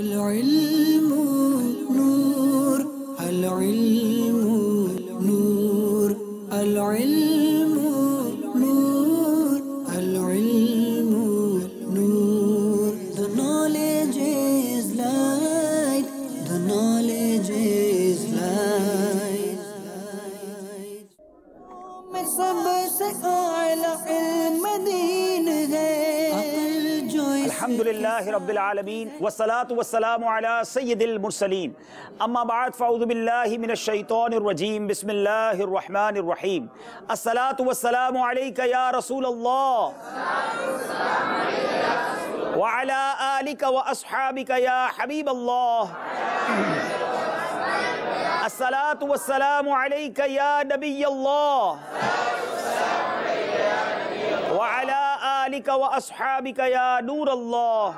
العلم نور العلم نور العلم نور العلم نور The knowledge is light, the knowledge is light. میں سب سے اعلیٰ علم دین ہے الحمدللہ رب العالمین والصلاة والسلام علی سید المرسلین اما بعد فاعوذ باللہ من الشیطان الرجیم بسم اللہ الرحمن الرحیم الصلاة والسلام علیکہ یا رسول اللہ وعلی آلک واصحابک یا حبیب اللہ الصلاة والسلام علیکہ یا نبی اللہ وعلی آلک واصحابک یا نور اللہ۔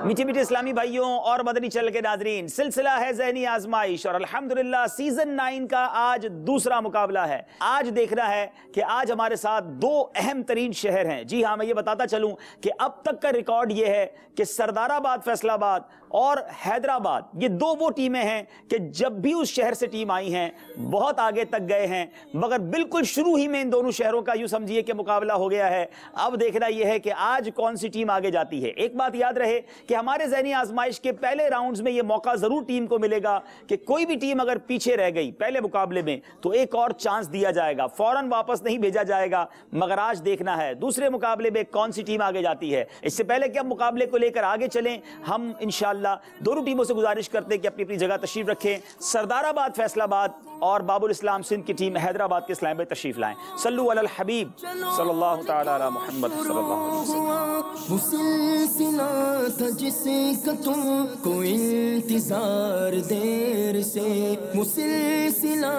میٹھے میٹھے اسلامی بھائیوں اور مدنی چینل کے ناظرین، سلسلہ ہے ذہنی آزمائش اور الحمدللہ سیزن 9 کا آج دوسرا مقابلہ ہے۔ آج دیکھنا ہے کہ آج ہمارے ساتھ دو اہم ترین شہر ہیں۔ جی ہاں، میں یہ بتاتا چلوں کہ اب تک کا ریکارڈ یہ ہے کہ سردار آباد، فیصل آباد اور حیدرآباد، یہ دو وہ ٹیمیں ہیں کہ جب بھی اس شہر سے ٹیم آئی ہیں بہت آگے تک گئے ہیں، مگر بالکل شروع ہی میں ان دونوں شہروں کا یوں سمجھیے کہ مقابلہ ہو گیا ہے۔ اب دیکھنا یہ ہے کہ آج کون سی ٹیم آگے جاتی ہے۔ ایک بات یاد رہے کہ ہمارے ذہنی آزمائش کے پہلے راؤنڈز میں یہ موقع ضرور ٹیم کو ملے گا کہ کوئی بھی ٹیم اگر پیچھے رہ گئی پہلے مقابلے میں تو ایک اور چانس دیا جائے گا، فوراً واپس نہیں بھیجا جائے گا۔ مگر آج دیکھنا ہے دوسرے مقابلے میں کون سی ٹیم آگے جاتی ہے۔ اس سے پہلے کہ ہم مقابلے کو لے کر آگے چلیں، ہم انشاءاللہ دونوں ٹیموں سے گزارش کرتے ہیں کہ اپنی اپنی جگہ تشریف رکھیں۔ سردار آباد فیصل آباد اور باب الاسلام سندھ کی ٹیم حیدرآباد کے اسلام میں تشریف لائیں۔ صلو علی الحبیب صلی اللہ تعالی علی محمد صلی اللہ علیہ وسلم۔ مسلسلہ تھا جس کا تم کو انتظار دیر سے، مسلسلہ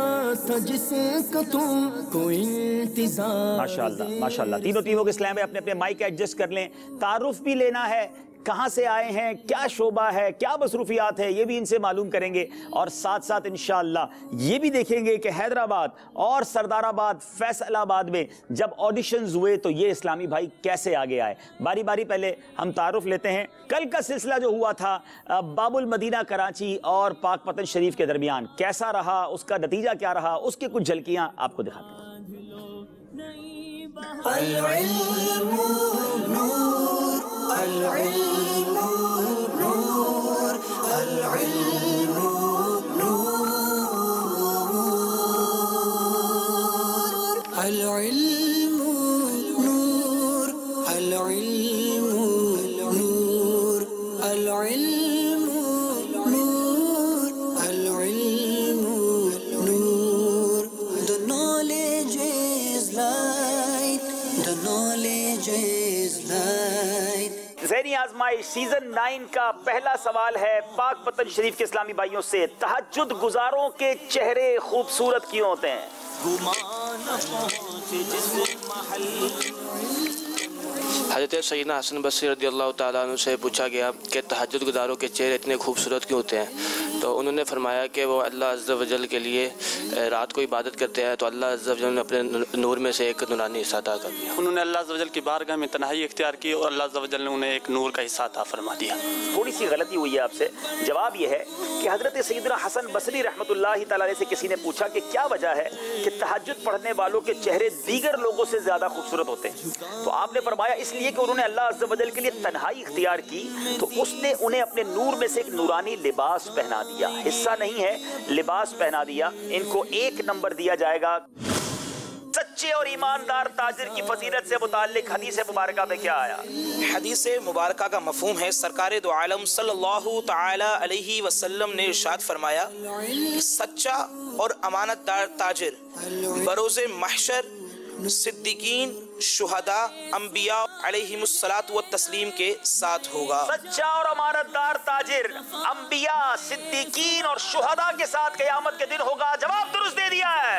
تھا جس کا تم کو انتظار۔ ماشاءاللہ ماشاءاللہ، تینوں ٹیموں کے اسلام میں اپنے اپنے مائک ایڈجسٹ کر لیں۔ تعارف بھی لینا ہے، کہاں سے آئے ہیں، کیا شعبہ ہے، کیا مصروفیات ہے، یہ بھی ان سے معلوم کریں گے، اور ساتھ ساتھ انشاءاللہ یہ بھی دیکھیں گے کہ حیدرآباد اور سردار آباد، فیصل آباد میں جب آڈیشنز ہوئے تو یہ اسلامی بھائی کیسے آگے آئے۔ باری باری پہلے ہم تعارف لیتے ہیں۔ کل کا سلسلہ جو ہوا تھا باب المدینہ کراچی اور پاک پتن شریف کے درمیان، کیسا رہا، اس کا نتیجہ کیا رہا، اس کی کچھ جھلکیاں آپ کو دکھاتے ہیں۔ العلم نور العلم نور العلم نور العلم نور العلم نور العلم نور العلم نور The knowledge is light, the knowledge is light. ذہنی آزمائش سیزن 9 کا پہلا سوال ہے پاک پتن شریف کے اسلامی بھائیوں سے۔ تہجد گزاروں کے چہرے خوبصورت کیوں ہوتے ہیں؟ حضرت سیدنا حسن بصری رضی اللہ تعالیٰ عنہ سے پوچھا گیا کہ تہجد گزاروں کے چہرے اتنے خوبصورت کیوں ہوتے ہیں، تو انہوں نے فرمایا کہ وہ اللہ عز و جل کے لیے رات کو عبادت کرتے ہیں، تو اللہ عز و جل نے اپنے نور میں سے ایک نورانی حصہ عطا کر دیا۔ انہوں نے اللہ عز و جل کی بارگاہ میں تنہائی اختیار کی اور اللہ عز و جل نے انہیں ایک نور کا حصہ عطا فرما دیا۔ تھوڑی سی غلطی ہوئی ہے آپ سے۔ جواب یہ ہے کہ حضرت سیدنا حسن بصری رحمۃ اللہ تعالیٰ سے کسی نے پوچھا کہ کیا وجہ ہے کہ تہجد پڑھنے والوں کے چہرے دیگر لوگوں سے زیادہ خوبصورت ہوتے ہیں، تو آپ نے فرمایا اس لیے کہ انہوں نے اللہ عز و جل کے لیے تنہائی اختیار کی تو اس نے انہیں اپنے نور میں سے ایک نورانی لباس پہنا دیا، حصہ نہیں ہے، لباس پہنا دیا۔ ان کو 1 نمبر دیا جائے گا۔ سچے اور ایماندار تاجر کی فضیلت سے متعلق حدیث مبارکہ میں کیا آیا؟ حدیث مبارکہ کا مفہوم ہے، سرکار دو عالم صلی اللہ تعالی علیہ وسلم نے ارشاد فرمایا، سچا اور امانت دار تاجر بروز محشر صدیقین، شہداء، انبیاء علیہم الصلاۃ والتسلیم کے ساتھ ہوگا۔ سچا اور امانت دار تاجر انبیاء، صدیقین اور شہداء کے ساتھ قیامت کے دن ہوگا۔ جواب درست دے دیا ہے۔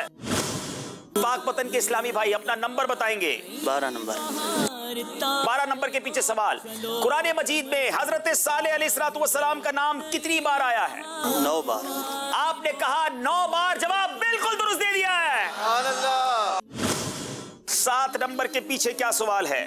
پاک پتن کے اسلامی بھائی اپنا نمبر بتائیں گے۔ 12 نمبر۔ 12 نمبر کے پیچھے سوال، قرآن مجید میں حضرت صالح علیہ السلام کا نام کتنی بار آیا ہے؟ 9 بار۔ آپ نے کہا 9 بار، جواب بالکل درست دے دیا ہے۔ 7 نمبر کے پیچھے کیا سوال ہے؟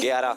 11।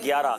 11।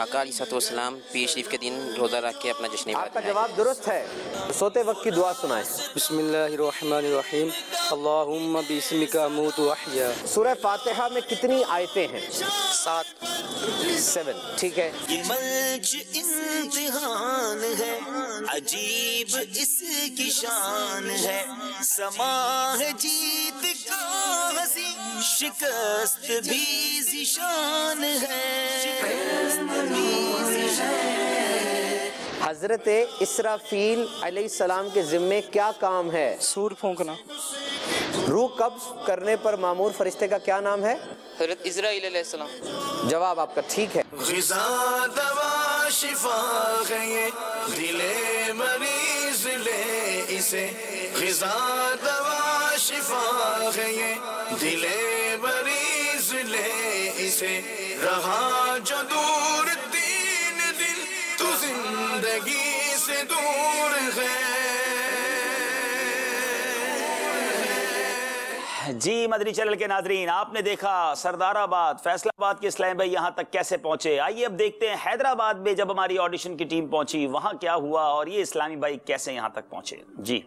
آقا علیہ الصلوۃ والسلام پیر شریف کے دن روزہ رکھ کے اپنا جشن آپ کا جواب درست ہے. سوتے وقت کی دعا سنائیں. بسم اللہ الرحمن الرحیم اللہم باسمک اموت واحیا. سورہ فاتحہ میں کتنی آیتیں ہیں؟ 7. ٹھیک ہے. یہ منچ امتحان ہے، عجیب اس کی شان ہے، سما ہے جیت کا ہنسی، شکست بھی ذیشان ہے. حضرت اسرافیل علیہ السلام کے ذمے کیا کام ہے؟ سور پھونکنا. روح قبض کرنے پر مامور فرشتے کا کیا نام ہے؟ حضرت اسرائیل علیہ السلام. جواب آپ کا ٹھیک ہے. غذا دوا شفا ہے یہ، دل مریض لے اسے، غذا دوا شفا ہے یہ، دل مریض لے اسے، رہا جو دور تین دن تو زندگی سے دور ہے. جی مدنی چینل کے ناظرین، آپ نے دیکھا سردار آباد فیصل آباد کے اسلام بھائی یہاں تک کیسے پہنچے. آئیے اب دیکھتے ہیں حیدرآباد میں جب ہماری آڈیشن کی ٹیم پہنچی وہاں کیا ہوا اور یہ اسلامی بھائی کیسے یہاں تک پہنچے. جی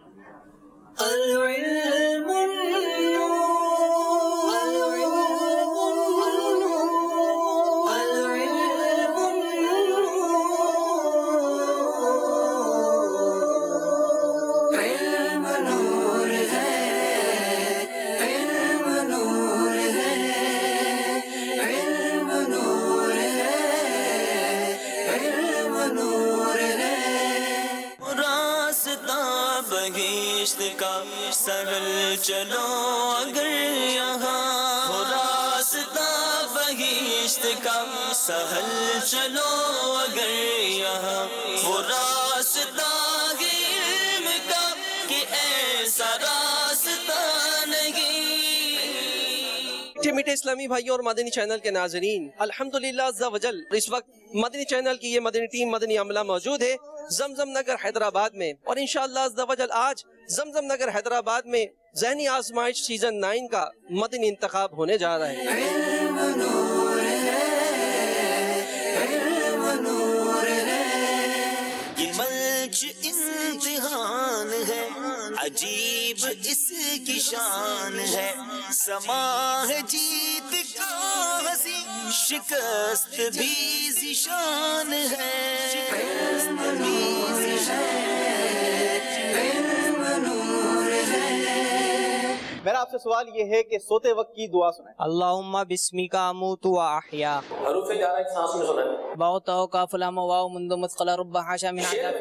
کا سہل چلو اگر یہاں ہو، راستہ بہشت کا سہل چلو اگر یہاں، وہ راستہ علم کا کہ ایسا راستہ نہیں. میٹھے اسلامی بھائیوں اور مدنی چینل کے ناظرین، الحمدللہ عز و جل اس وقت مدنی چینل کی یہ مدنی ٹیم مدنی عملہ موجود ہے زمزم نگر حیدرآباد میں، اور انشاءاللہ عز و جل آج زمزم نگر حیدرآباد میں ذہنی آزمائش سیزن 9 کا مدنی انتخاب ہونے جا رہا ہے. یہ منچ امتحان ہے، عجیب اس کی شان ہے، سما ہے جیت کا ہنسی، شکست بھی ذیشان ہے. میرا آپ سے سوال یہ ہے کہ سوتے وقت کی دعا سنائیں. اللہم بسمک اموت و احیا. حروف جارہ ایک سانس میں سنائیں. باؤ تاؤ کاف لام واو مند مثقل رب حاشا من عذاب.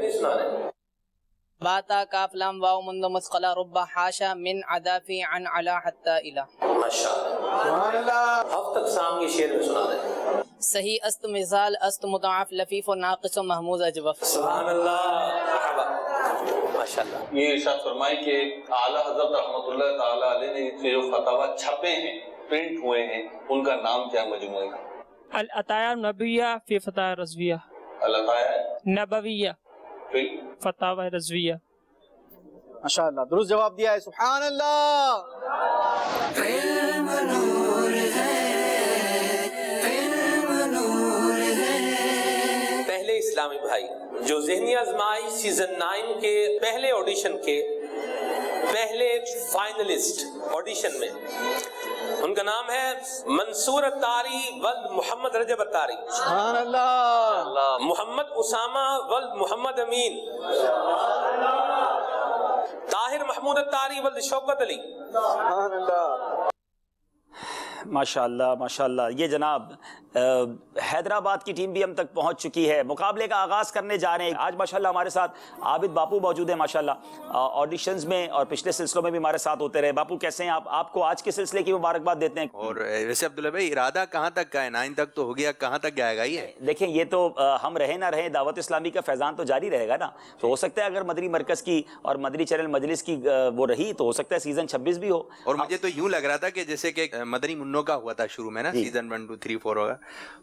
باتا کاف لام واو مند مثقل رب حاشا من عذافی عن علا حتی الہ. ماشاءاللہ سبحان اللہ. اب تک سام یہ شعر میں سنا دیں. صحیح است مثال است مضاعف لفیف و ناقص و محموز اجوف. سبحان اللہ ماشاءاللہ. یہ ارشاد فرمائے کہ اعلیٰ حضرت رحمۃ اللہ تعالیٰ علیہ نے جو فتاوی چھپے ہیں پرنٹ ہوئے ہیں ان کا نام کیا مجموعے کا؟ العطایا نبویہ فی فتاوی رضویہ. العطایا نبویہ فی فتاوی رضویہ. ماشاءاللہ درست جواب دیا ہے. سبحان اللہ. علم نور ہے، علم نور ہے. پہلے اسلامی بھائی جو ذہنی آزمائش سیزن 9 کے پہلے آڈیشن کے پہلے فائنلسٹ آڈیشن میں، ان کا نام ہے منصور اتاری ولد محمد رجب اتاری. سبحان اللہ. محمد اسامہ ولد محمد امین. طاہر محمود اتاری ولد شوکت علی. سبحان اللہ. ماشاءاللہ ماشاءاللہ. یہ جناب حیدرآباد کی ٹیم بھی ہم تک پہنچ چکی ہے. مقابلے کا آغاز کرنے جا رہے ہیں. آج ماشاءاللہ ہمارے ساتھ عابد باپو موجود ہیں. ماشاءاللہ آڈیشنز میں اور پچھلے سلسلوں میں بھی ہمارے ساتھ ہوتے رہے. باپو کیسے ہیں آپ کو آج کے سلسلے کی مبارکباد دیتے ہیں. اور ویسے عبداللہ بھائی ارادہ کہاں تک کا ہے؟ 9 تک تو ہو گیا، کہاں تک جائے گا یہ؟ دیکھیں یہ تو ہم رہے نہ رہے، دعوت اسلامی کا فیضان تو جاری رہے گا نا. تو ہو سکتا ہے اگر مدنی مرکز کی اور مدنی چینل مجلس کی وہ رہی تو ہو سکتا ہے سیزن 26 بھی ہو. اور مجھے تو یوں لگ رہا تھا کہ جیسے کہ مدنی منوں کا ہوا تھا شروع میں نا، سیزن 1 2 3 4 ہوگا،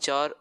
4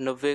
90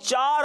4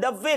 90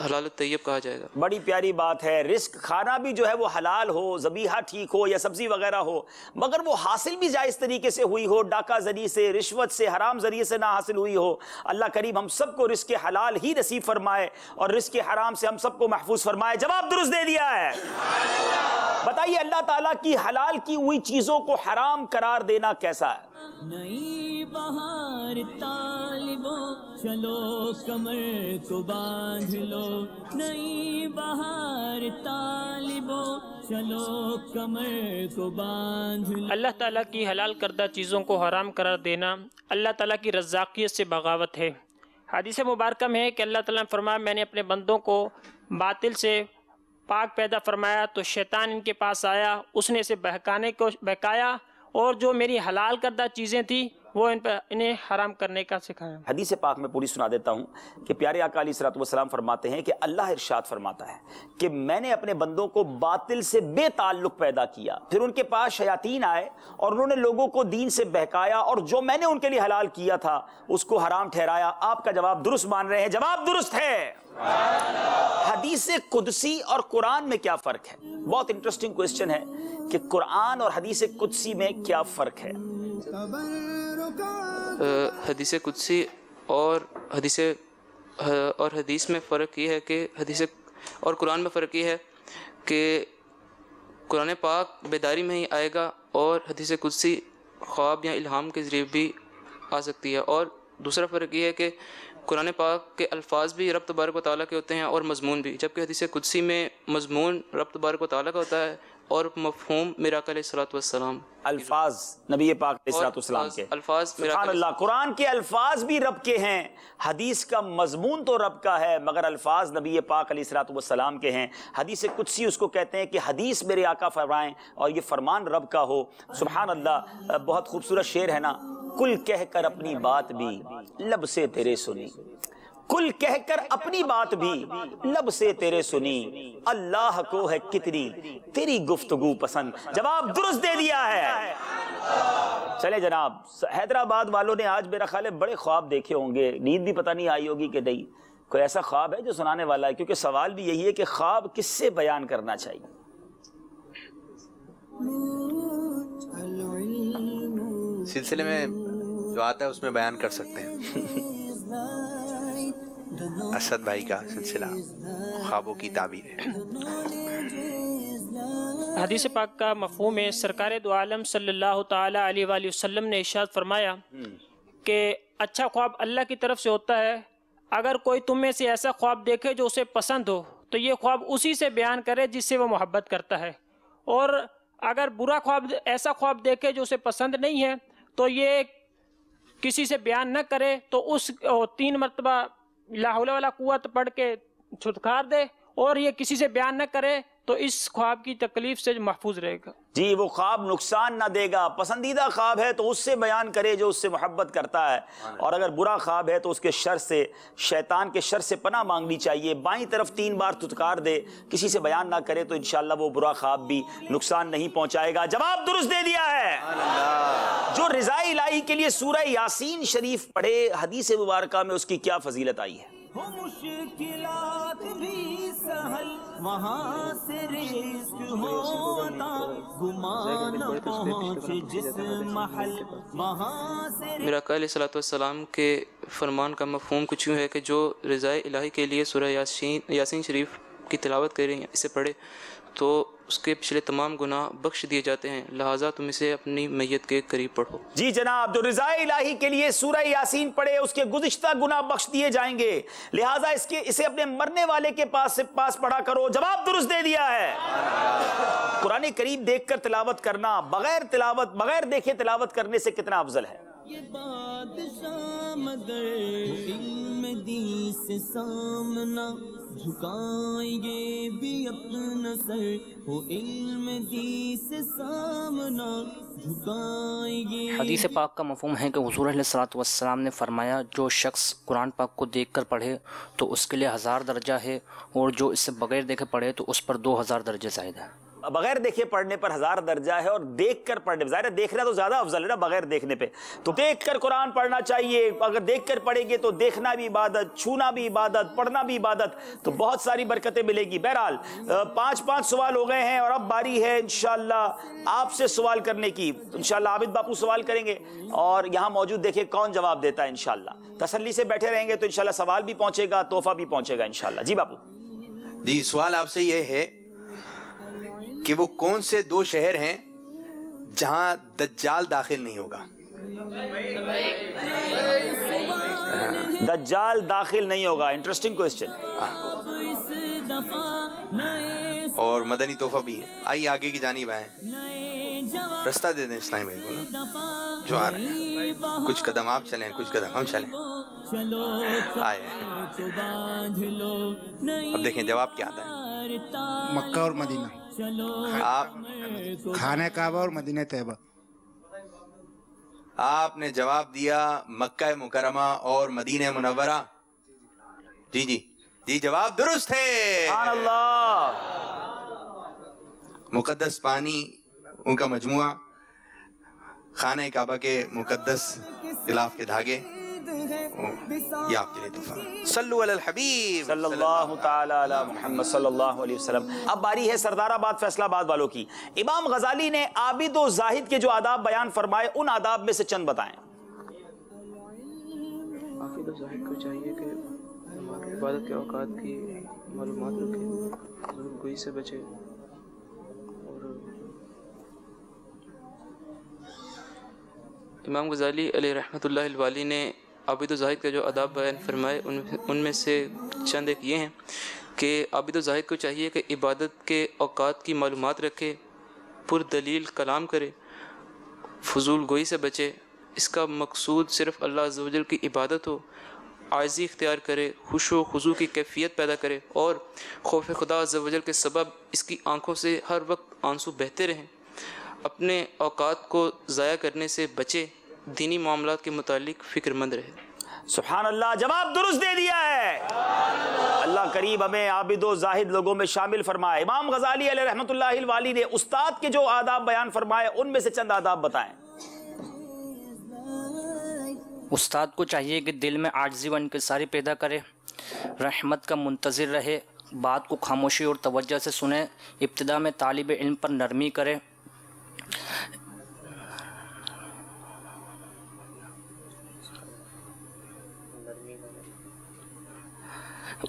حلال طیب کہا جائے گا۔ بڑی پیاری بات ہے، رزق کھانا بھی جو ہے وہ حلال ہو، ذبیحہ ٹھیک ہو یا سبزی وغیرہ ہو، مگر وہ حاصل بھی جائز طریقے سے ہوئی ہو، ڈاکہ ذریعے سے، رشوت سے، حرام ذریعے سے نہ حاصل ہوئی ہو۔ اللہ کریم ہم سب کو رزق حلال ہی نصیب فرمائے اور رزق حرام سے ہم سب کو محفوظ فرمائے۔ جواب درست دے دیا ہے۔ بتائیے اللہ تعالیٰ کی حلال کی ہوئی چیزوں کو حرام قرار دینا کیسا ہے؟ نئی بہار طالبو چلو کمر کو باندھ لو، نئی بہار طالبو چلو کمر کو باندھ لو۔ اللہ تعالیٰ کی حلال کردہ چیزوں کو حرام قرار دینا اللہ تعالیٰ کی رزاقیت سے بغاوت ہے۔ حدیث مبارکہ میں ہے کہ اللہ تعالیٰ نے فرمایا میں نے اپنے بندوں کو باطل سے پاک پیدا فرمایا تو شیطان ان کے پاس آیا، اس نے اسے بہکایا اور جو میری حلال کردہ چیزیں تھیں وہ انہیں حرام کرنے کا سکھایا۔ حدیث پاک میں پوری سنا دیتا ہوں کہ پیارے آقا علیہ الصلوۃ والسلام فرماتے ہیں کہ اللہ ارشاد فرماتا ہے کہ میں نے اپنے بندوں کو باطل سے بے تعلق پیدا کیا، پھر ان کے پاس شیاطین آئے اور انہوں نے لوگوں کو دین سے بہکایا اور جو میں نے ان کے لیے حلال کیا تھا اس کو حرام ٹھہرایا۔ آپ کا جواب درست مان رہے ہیں، جواب درست ہے۔ حدیث قدسی اور قرآن میں کیا فرق ہے؟ بہت انٹرسٹنگ کوئسچن ہے کہ قرآن اور حدیث قدسی میں کیا فرق ہے؟ حدیث قدسی اور حدیث میں فرق یہ ہے کہ حدیث اور قرآن میں فرق یہ ہے کہ قرآن پاک بیداری میں ہی آئے گا اور حدیث قدسی خواب یا الہام کے ذریعے بھی آ سکتی ہے۔ اور دوسرا فرق یہ ہے کہ قرآن پاک کے الفاظ بھی رب تبارک و تعالیٰ کے ہوتے ہیں اور مضمون بھی، جبکہ حدیث قدسی میں مضمون رب تبارک و تعالیٰ کا ہوتا ہے اور مفہوم میرا آقا علیہ الصلوۃ والسلام، الفاظ نبی پاک علیہ الصلوۃ والسلام کے الفاظ۔ سبحان اللہ، قرآن کے الفاظ بھی رب کے ہیں، حدیث کا مضمون تو رب کا ہے مگر الفاظ نبی پاک علیہ الصلوۃ والسلام کے ہیں۔ حدیث قدسی اس کو کہتے ہیں کہ حدیث میرے آقا فرمائیں اور یہ فرمان رب کا ہو۔ سبحان اللہ، بہت خوبصورت شعر ہے نا، کل کہہ کر اپنی بات بھی لب سے تیرے سنی، کل کہہ کر اپنی بات بھی لب سے تیرے سنی، اللہ کو ہے کتنی تیری گفتگو پسند۔ جواب درست دے دیا ہے۔ چلے جناب، حیدرآباد والوں نے آج میرا خیال ہے بڑے خواب دیکھے ہوں گے، نیند بھی پتہ نہیں آئی ہوگی کہ نہیں، کوئی ایسا خواب ہے جو سنانے والا ہے؟ کیونکہ سوال بھی یہی ہے کہ خواب کس سے بیان کرنا چاہیے؟ سلسلے میں جو آتا ہے اس میں بیان کر سکتے ہیں۔ اسد بھائی کا سلسلہ خوابوں کی تعبیر ہے۔ حدیث پاک کا مفہوم ہے، سرکار دو عالم صلی اللہ تعالی علیہ وآلہ وسلم نے ارشاد فرمایا کہ اچھا خواب اللہ کی طرف سے ہوتا ہے، اگر کوئی تم میں سے ایسا خواب دیکھے جو اسے پسند ہو تو یہ خواب اسی سے بیان کرے جس سے وہ محبت کرتا ہے، اور اگر برا خواب ایسا خواب دیکھے جو اسے پسند نہیں ہے تو یہ کسی سے بیان نہ کرے، تو اس 3 مرتبہ لا حول ولا قوت پڑھ کے چھٹکار دے، اور یہ کسی سے بیان نہ کرے تو اس خواب کی تکلیف سے محفوظ رہے گا۔ جی، وہ خواب نقصان نہ دے گا، پسندیدہ خواب ہے تو اس سے بیان کرے جو اس سے محبت کرتا ہے، اور اگر برا خواب ہے تو اس کے شر سے، شیطان کے شر سے پناہ مانگنی چاہیے، بائیں طرف 3 بار تتکار دے، کسی سے بیان نہ کرے تو انشاءاللہ وہ برا خواب بھی نقصان نہیں پہنچائے گا۔ جواب درست دے دیا ہے۔ جو رضا الہی کے لیے سورہ یاسین شریف پڑھے، حدیث مبارکہ میں اس کی کیا فضیلت آئی ہے؟ مشکلات بھی سہل وہاں سے رزق ہوتا، گمان پہنچ جس محل وہاں سے۔ میرا آقا علیہ الصلوۃ والسلام کے فرمان کا مفہوم کچھ یوں ہے کہ جو رضا الہی کے لیے سورہ یاسین شریف کی تلاوت کریں، اسے پڑھے تو اس کے پچھلے تمام گناہ بخش دیے جاتے ہیں، لہٰذا تم اسے اپنی میت کے قریب پڑھو۔ جی جناب، جو رضا الہی کے لیے سورہ یاسین پڑھے اس کے گزشتہ گناہ بخش دیے جائیں گے، لہٰذا اسے اپنے مرنے والے کے پاس پڑھا کرو۔ جواب درست دے دیا ہے۔ قرآن کریم دیکھ کر تلاوت کرنا بغیر دیکھے تلاوت کرنے سے کتنا افضل ہے؟ یہ بادشاہ مگر علم دی سے سامنا جھکائیں گے بھی اپنا سر، وہ علم دی سے سامنا جھکائیں گے۔ حدیث پاک کا مفہوم ہے کہ حضور علیہ الصلوۃ والسلام نے فرمایا جو شخص قرآن پاک کو دیکھ کر پڑھے تو اس کے لیے 1000 درجہ ہے، اور جو اس سے بغیر دیکھے پڑھے تو اس پر 2000 درجے زائد ہے۔ بغیر دیکھے پڑھنے پر 1000 درجہ ہے اور دیکھ کر پڑھنے پر، ظاہر دیکھنا تو زیادہ افضل ہے نا بغیر دیکھنے پہ، تو دیکھ کر قرآن پڑھنا چاہیے. اگر دیکھ کر پڑھیں گے تو دیکھنا بھی عبادت، چھونا بھی عبادت، پڑھنا بھی عبادت، تو بہت ساری برکتیں ملے گی. بہرحال 5 سوال ہو گئے ہیں اور اب باری ہے انشاءاللہ آپ سے سوال کرنے کی. انشاءاللہ عابد باپو سوال کریں گے اور یہاں موجود دیکھیں کون جواب دیتا ہے. انشاءاللہ تسلی سے بیٹھے رہیں گے تو انشاءاللہ سوال بھی پہنچے گا، تحفہ بھی پہنچے گا انشاءاللہ. جی باپو. جی سوال آپ سے یہ ہے کہ وہ کون سے 2 شہر ہیں جہاں دجال داخل نہیں ہوگا؟ دجال داخل نہیں ہوگا، انٹرسٹنگ کوئسچن. اور مدنی تحفہ بھی ہے. آئیے آگے کی جانب آئیں، رستہ دے دیں اسلامی بھائی کو نا جو آ رہے ہیں. کچھ قدم آپ چلیں، کچھ قدم ہم چلیں. آئے اب دیکھیں جواب کیا آتا ہے. مکہ اور مدینہ. آپ خانہ کعبہ اور مدینہ طیبہ. آپ نے جواب دیا مکہ مکرمہ اور مدینہ منورہ. جی جی جی جواب درست ہے. سبحان اللہ. مقدس پانی ان کا مجموعہ، خانہ کعبہ کے مقدس غلاف کے دھاگے، یہ آپ کے لیے تحفہ. صلو علی الحبیب صلی اللہ تعالی علی محمد صلی اللہ علیہ وسلم. اب باری ہے سردار آباد فیصل آباد والوں کی. امام غزالی نے عابد و زاہد کے جو آداب بیان فرمائے ان آداب میں سے چند بتائیں. عابد و زاہد کو چاہیے کہ عبادت کے اوقات کی معلومات رکھے، ظلم گوئی سے بچے، اور امام غزالی علیہ رحمۃ اللہ الوالی نے عابد و زاہد کا جو آداب بیان فرمائے ان میں سے چند ایک یہ ہیں کہ عابد و زاہد کو چاہیے کہ عبادت کے اوقات کی معلومات رکھے، پردلیل کلام کرے، فضول گوئی سے بچے، اس کا مقصود صرف اللہ عز و جل کی عبادت ہو، عاجزی اختیار کرے، خشوع و خضوع کی کیفیت پیدا کرے، اور خوف خدا عز و جل کے سبب اس کی آنکھوں سے ہر وقت آنسو بہتے رہیں، اپنے اوقات کو ضائع کرنے سے بچے، دینی معاملات کے متعلق فکر مند رہے. سبحان اللہ. جواب درست دے دیا ہے. اللہ قریب ہمیں عابد و زاہد لوگوں میں شامل فرمائے. امام غزالی علیہ رحمۃ اللہ الوالی نے استاد کے جو آداب بیان فرمائے ان میں سے چند آداب بتائیں. استاد کو چاہیے کہ دل میں عاجزی و انکساری پیدا کرے، رحمت کا منتظر رہے، بات کو خاموشی اور توجہ سے سنے، ابتدا میں طالب علم پر نرمی کرے،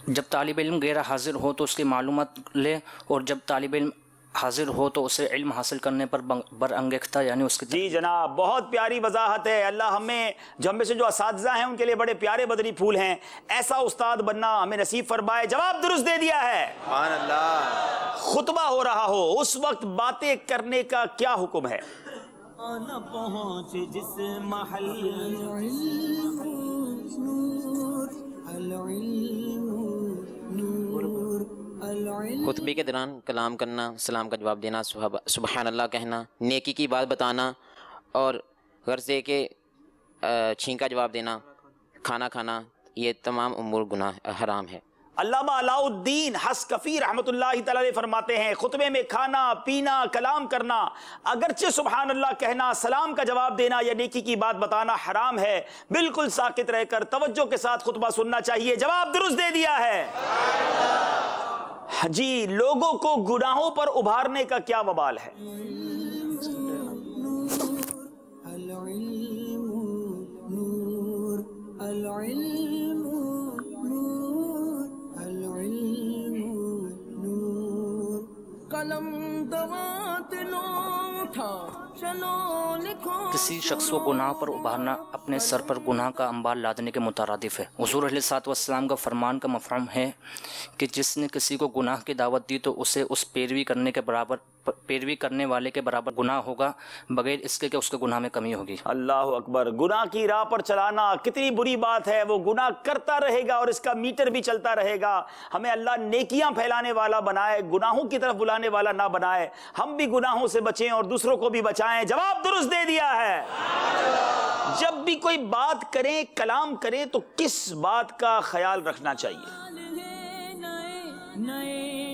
جب طالب علم غیر حاضر ہو تو اس کی معلومات لے، اور جب طالب علم حاضر ہو تو اسے علم حاصل کرنے پر برانگیختہ یعنی اس کی. جی جناب بہت پیاری وضاحت ہے. اللہ ہمیں جو ہم میں سے جو اساتذہ ہیں ان کے لیے بڑے پیارے بدنی پھول ہیں، ایسا استاد بننا ہمیں نصیب فرمائے. جواب درست دے دیا ہے. سبحان اللہ. خطبہ ہو رہا ہو اس وقت باتیں کرنے کا کیا حکم ہے؟ پہنچ جس محل خطبے کے دوران کلام کرنا، سلام کا جواب دینا، سبحان اللہ کہنا، نیکی کی بات بتانا، اور غرضے کے چھینکا جواب دینا، کھانا کھانا، یہ تمام امور گناہ حرام ہے. علامہ علاء الدین حسکفی رحمۃ اللہ تعالی علیہ فرماتے ہیں خطبے میں کھانا پینا کلام کرنا اگرچہ سبحان اللہ کہنا، سلام کا جواب دینا یا نیکی کی بات بتانا حرام ہے. بالکل ساکت رہ کر توجہ کے ساتھ خطبہ سننا چاہیے. جواب درست دے دیا ہے. جی لوگوں کو گناہوں پر ابھارنے کا کیا وبال ہے؟ کسی شخص کو گناہ پر ابھارنا اپنے سر پر گناہ کا انبار لادنے کے مترادف ہے. حضور علیہ الصلوۃ والسلام کا فرمان کا مفہوم ہے کہ جس نے کسی کو گناہ کی دعوت دی تو اسے اس پیروی کرنے والے کے برابر گناہ ہوگا، بغیر اس کے کہ اس کے گناہ میں کمی ہوگی. اللہ اکبر. گناہ کی راہ پر چلانا کتنی بری بات ہے. وہ گناہ کرتا رہے گا اور اس کا میٹر بھی چلتا رہے گا. ہمیں اللہ نیکیاں پھیلانے والا بنائے، گناہوں کی طرف بلانے والا نہ بنائے. ہم بھی گناہوں سے بچیں اور دوسروں کو بھی بچائیں. جواب درست دے دیا ہے. جب بھی کوئی بات کریں کلام کریں تو کس بات کا خیال رکھنا چاہیے؟ نئے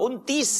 29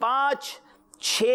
5, 6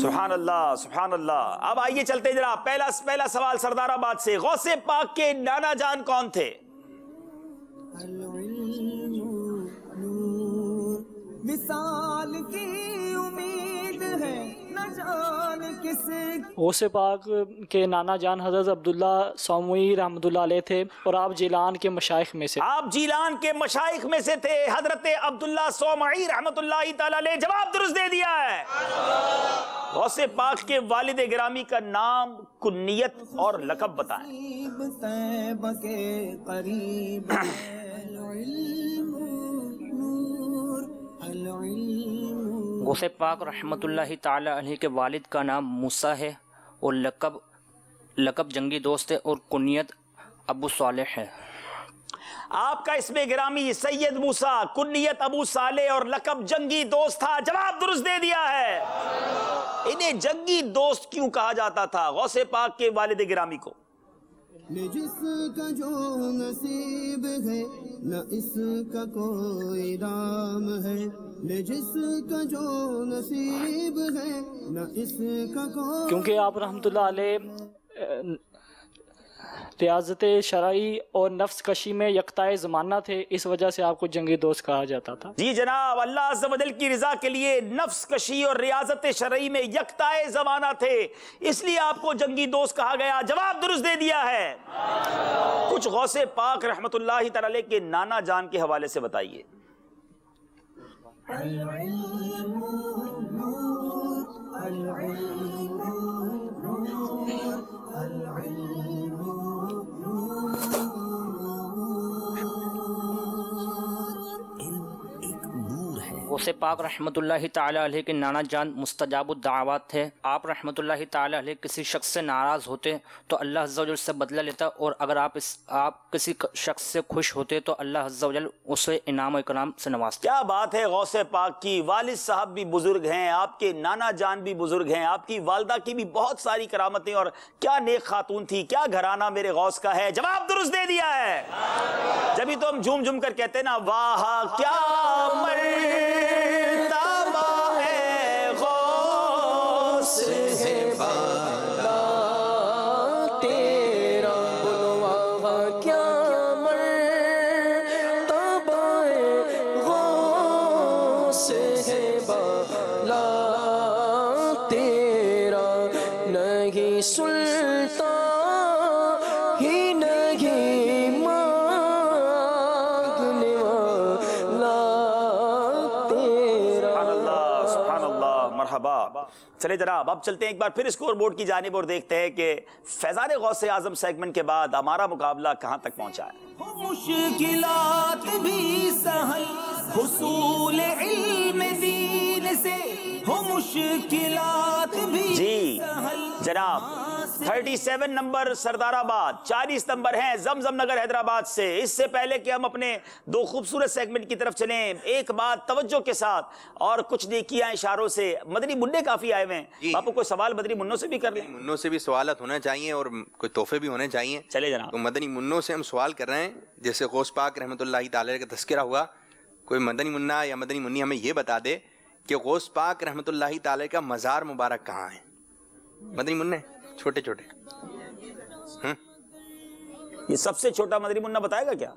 سبحان اللہ سبحان اللہ. اب آئیے چلتے جناب. پہلا سوال سردار آباد سے. غوث پاک کے نانا جان کون تھے؟ وصال کی امید ہے نہ جان کسے. غوث پاک کے نانا جان حضرت عبداللہ سوموی رحمۃ اللہ علیہ تھے اور آپ جیلان کے مشائخ میں سے. آپ جیلان کے مشائخ میں سے تھے حضرت عبداللہ سومعی رحمۃ اللہ تعالی علیہ. جواب درست دے دیا ہے. غوث پاک کے والد گرامی کا نام، کنیت اور لقب بتائیں. غوث پاک رحمۃ اللہ تعالی علیہ کے والد کا نام موسیٰ ہے اور لقب جنگی دوست ہے اور کنیت ابو صالح ہے. آپ کا اسم گرامی سید موسیٰ، کنیت ابو صالح اور لقب جنگی دوست تھا. جواب درست دے دیا ہے. انہیں جنگی دوست کیوں کہا جاتا تھا غوث پاک کے والد گرامی کو؟ جس کا جو نصیب ہے نہ اس کا کوئی دام ہے. جس کا جو نصیب ہے نہ اس کا کوئی. کیونکہ آپ رحمۃ اللہ علیہ ریاضت شرعی اور نفس کشی میں یکتائے زمانہ تھے، اس وجہ سے آپ کو جنگی دوست کہا جاتا تھا. جی جناب، اللہ عز و جل کی رضا کے لیے نفس کشی اور ریاضت شرعی میں یکتائے زمانہ تھے، اس لیے آپ کو جنگی دوست کہا گیا. جواب درست دے دیا ہے. کچھ غوث پاک رحمت اللہ تعالی علیہ کے نانا جان کے حوالے سے بتائیے. غوث پاک رحمۃ اللہ تعالی علیہ کے نانا جان مستجاب الدعوات تھے. آپ رحمۃ اللہ تعالی علیہ کسی شخص سے ناراض ہوتے تو اللہ عز و جل سے بدلہ لیتا، اور اگر آپ کسی شخص سے خوش ہوتے تو اللہ عز و جل اسے انعام و اکرام سے نوازتے. کیا بات ہے غوث پاک کی. والد صاحب بھی بزرگ ہیں، آپ کے نانا جان بھی بزرگ ہیں، آپ کی والدہ کی بھی بہت ساری کرامتیں، اور کیا نیک خاتون تھی، کیا گھرانہ میرے غوث کا ہے. جواب درست دے دیا ہے. جبھی تو ہم جھوم جھوم کر کہتے ہیں نا، واہ کیا چلے جناب، اب چلتے ہیں ایک بار پھر اسکور بورڈ کی جانب اور دیکھتے ہیں کہ فیضان غوث اعظم سیگمنٹ کے بعد ہمارا مقابلہ کہاں تک پہنچا ہے. مشکلات بھی سہل حصول علم دین سے ہو، مشکلات بھی جی جناب. 37 نمبر سردار آباد، 40 نمبر ہیں زمزم نگر حیدرآباد سے. اس سے پہلے کہ ہم اپنے دو خوبصورت سیگمنٹ کی طرف چلیں، ایک بات توجہ کے ساتھ اور کچھ نیکیاں اشاروں سے. مدنی منع کافی آئے ہوئے ہیں، آپ کو کوئی سوال مدنی منوں سے بھی کر لیں. منوں سے بھی سوالات ہونا چاہیے اور کوئی تحفے بھی ہونے چاہیے. چلے جناب. تو مدنی منوں سے ہم سوال کر رہے ہیں. جیسے غوث پاک رحمۃ اللہ تعالی کا تذکرہ ہوا، کوئی مدنی منا یا مدنی منی ہمیں یہ بتا دے کہ غوث پاک رحمۃ اللہ تعالی کا مزار مبارک کہاں ہے. مدنی منع چھوٹے چھوٹے. یہ سب سے چھوٹا مدنی منہ بتائے گا کیا؟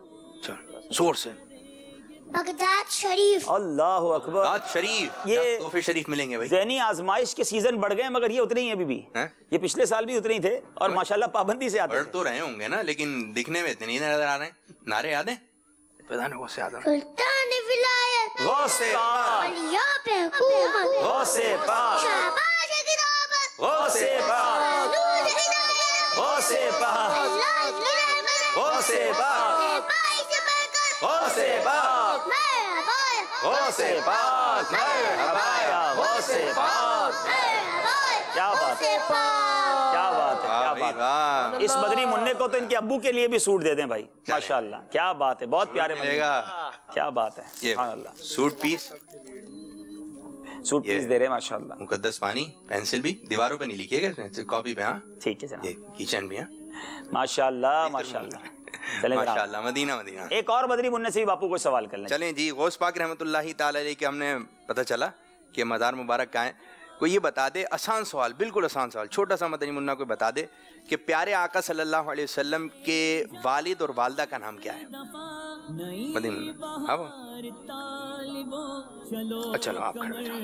زور سے. بغداد شریف. اللہ اکبر. بغداد شریف. یہ تحفے شریف ملیں گے بھائی. ذہنی آزمائش کے سیزن بڑھ گئے مگر یہ اتنے ہی ہیں ابھی بھی. یہ پچھلے سال بھی اتنے ہی تھے اور ماشاءاللہ پابندی سے آتے ہیں. بڑھ تو رہے ہوں گے نا، لیکن دکھنے میں اتنے ہی نظر آ رہے ہیں. نعرے یاد ہیں؟ فیضان غوث اعظم. سلطان ولایت. غوث پاک. اولیاء پہ حکومت. غوث پاک. شہباز کتابت. غوث پاک. غوث پاک. غوث پاک. غوث پاک. غوث پاک. مرحبا غوث پاک. کیا بات ہے، کیا بات ہے، کیا بات ہے. اس مدنی منع کو تو ان کے ابو کے لیے بھی سوٹ دے دیں بھائی. ماشاءاللہ کیا بات ہے، بہت پیارے ملے گا. کیا بات ہے، سبحان اللہ. سوٹ پیس دے رہے ہیں ماشاءاللہ. مقدس پانی، پینسل بھی دیواروں پہ نہیں لکھیے گا، کاپی پہ. ہاں ٹھیک ہے جناب. کیچن بھی. ہاں ماشاءاللہ ماشاءاللہ. ماشاءاللہ. مدینہ مدینہ. ایک اور مدنی منع سے بھی باپو کو سوال کر لیں. چلیں جی. غوث پاک رحمۃ اللہ تعالی علیہ کے ہم نے پتہ چلا کہ مزار مبارک کہاں ہے. کوئی یہ بتا دے، آسان سوال، بالکل آسان سوال، چھوٹا سا مدنی منا کوئی بتا دے کہ پیارے آقا صلی اللہ علیہ وسلم کے والد اور والدہ کا نام کیا ہے؟ مدنی منا، ہاں چلو آپ کھڑے ہو جاؤ۔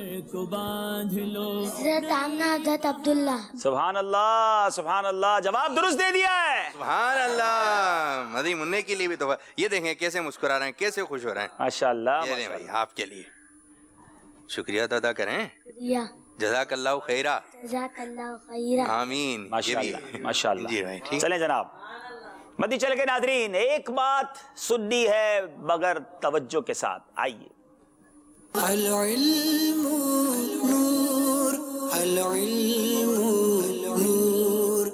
حضرت آمنہ، حضرت عبداللہ۔ سبحان اللہ، سبحان اللہ، جواب درست دے دیا ہے۔ سبحان اللہ، مدنی منع کے لیے بھی تو یہ دیکھیں کیسے مسکرا رہے ہیں، کیسے خوش ہو رہے ہیں، ماشاءاللہ۔ یہ دیں بھائی آپ کے لیے، شکریہ ادا کریں، جزاک اللہ خیرہ، جزاک اللہ خیرہ، آمین۔ ماشاءاللہ۔ جی بھائی ٹھیک، چلیں جناب، مدنی چل کے ناظرین ایک بات سننی ہے مگر توجہ کے ساتھ، آئیے۔ العلم نور، العلم نور۔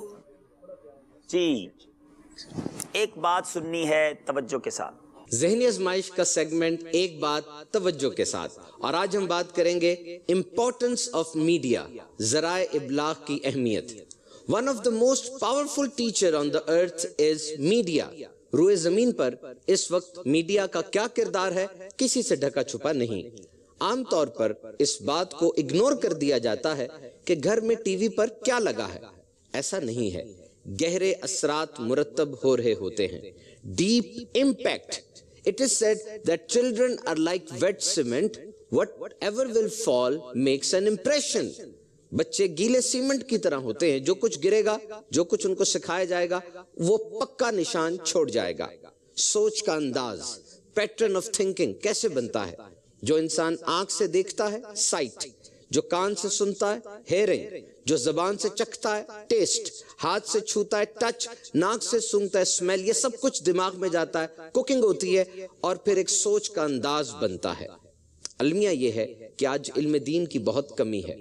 جی ایک بات سننی ہے توجہ کے ساتھ۔ ذہنی آزمائش کا سیگمنٹ ایک بات توجہ کے ساتھ، اور آج ہم بات کریں گے امپورٹنس آف میڈیا، ذرائع ابلاغ کی اہمیت۔ One of the most powerful teacher on the earth is media. روئے زمین پر اس وقت میڈیا کا کیا کردار ہے کسی سے ڈھکا چھپا نہیں۔ عام طور پر اس بات کو اگنور کر دیا جاتا ہے کہ گھر میں ٹی وی پر کیا لگا ہے، ایسا نہیں ہے۔ گہرے اثرات مرتب ہو رہے ہوتے ہیں، deep impact. It is said that children are like wet cement. Whatever will fall makes an impression. بچے گیلے سیمنٹ کی طرح ہوتے ہیں، جو کچھ گرے گا، جو کچھ ان کو سکھایا جائے گا وہ پکا نشان چھوڑ جائے گا۔ سوچ کا انداز، پیٹرن آف تھنکنگ کیسے بنتا ہے؟ جو انسان آنکھ سے دیکھتا ہے سائٹ، جو کان سے سنتا ہے ہیئرنگ، جو زبان سے چکھتا ہے ٹیسٹ، ہاتھ سے چھوتا ہے ٹچ، ناک سے سونگتا ہے اسمیل، یہ سب کچھ دماغ میں جاتا ہے، کوکنگ ہوتی ہے اور پھر ایک سوچ کا انداز بنتا ہے۔ المیہ یہ ہے کہ آج علم دین کی بہت کمی ہے،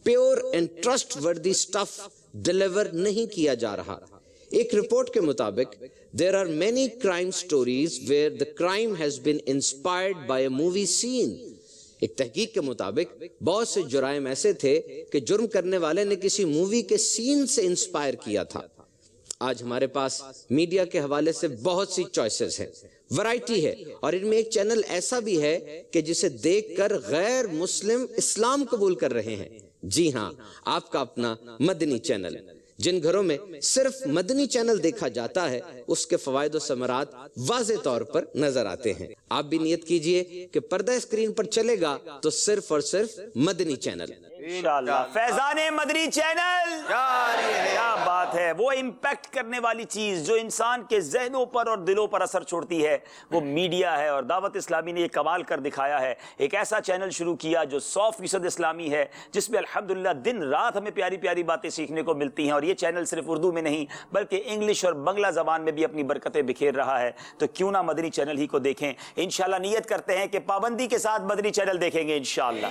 پیور اینڈ ٹرسٹ وردی سٹف ڈیلیور نہیں کیا جا رہا۔ ایک رپورٹ کے مطابق there are many crime stories where the crime has been inspired by a movie scene۔ ایک تحقیق کے مطابق بہت سے جرائم ایسے تھے کہ جرم کرنے والے نے کسی مووی کے سین سے انسپائر کیا تھا۔ آج ہمارے پاس میڈیا کے حوالے سے بہت سی چوائسز ہیں، ورائٹی ہے، اور ان میں ایک چینل ایسا بھی ہے کہ جسے دیکھ کر غیر مسلم اسلام قبول کر رہے ہیں۔ جی ہاں، آپ کا اپنا مدنی چینل۔ جن گھروں میں صرف مدنی چینل دیکھا جاتا ہے اس کے فوائد و ثمرات واضح طور پر نظر آتے ہیں۔ آپ بھی نیت کیجئے کہ پردہ اسکرین پر چلے گا تو صرف اور صرف مدنی چینل۔ انشاءاللہ فیضان مدنی چینل، کیا بات ہے، وہ امپیکٹ کرنے والی چیز جو انسان کے ذہنوں پر اور دلوں پر اثر چھوڑتی ہے وہ میڈیا ہے، اور دعوت اسلامی نے یہ کمال کر دکھایا ہے۔ ایک ایسا چینل شروع کیا جو 100% اسلامی ہے، جس میں الحمدللہ دن رات ہمیں پیاری پیاری باتیں سیکھنے کو ملتی ہیں، اور یہ چینل صرف اردو میں نہیں بلکہ انگلش اور بنگلہ زبان میں بھی اپنی برکتیں بکھیر رہا ہے۔ تو کیوں نہ مدنی چینل ہی کو دیکھیں۔ انشاءاللہ نیت کرتے ہیں کہ پابندی کے ساتھ مدنی چینل دیکھیں گے انشاءاللہ۔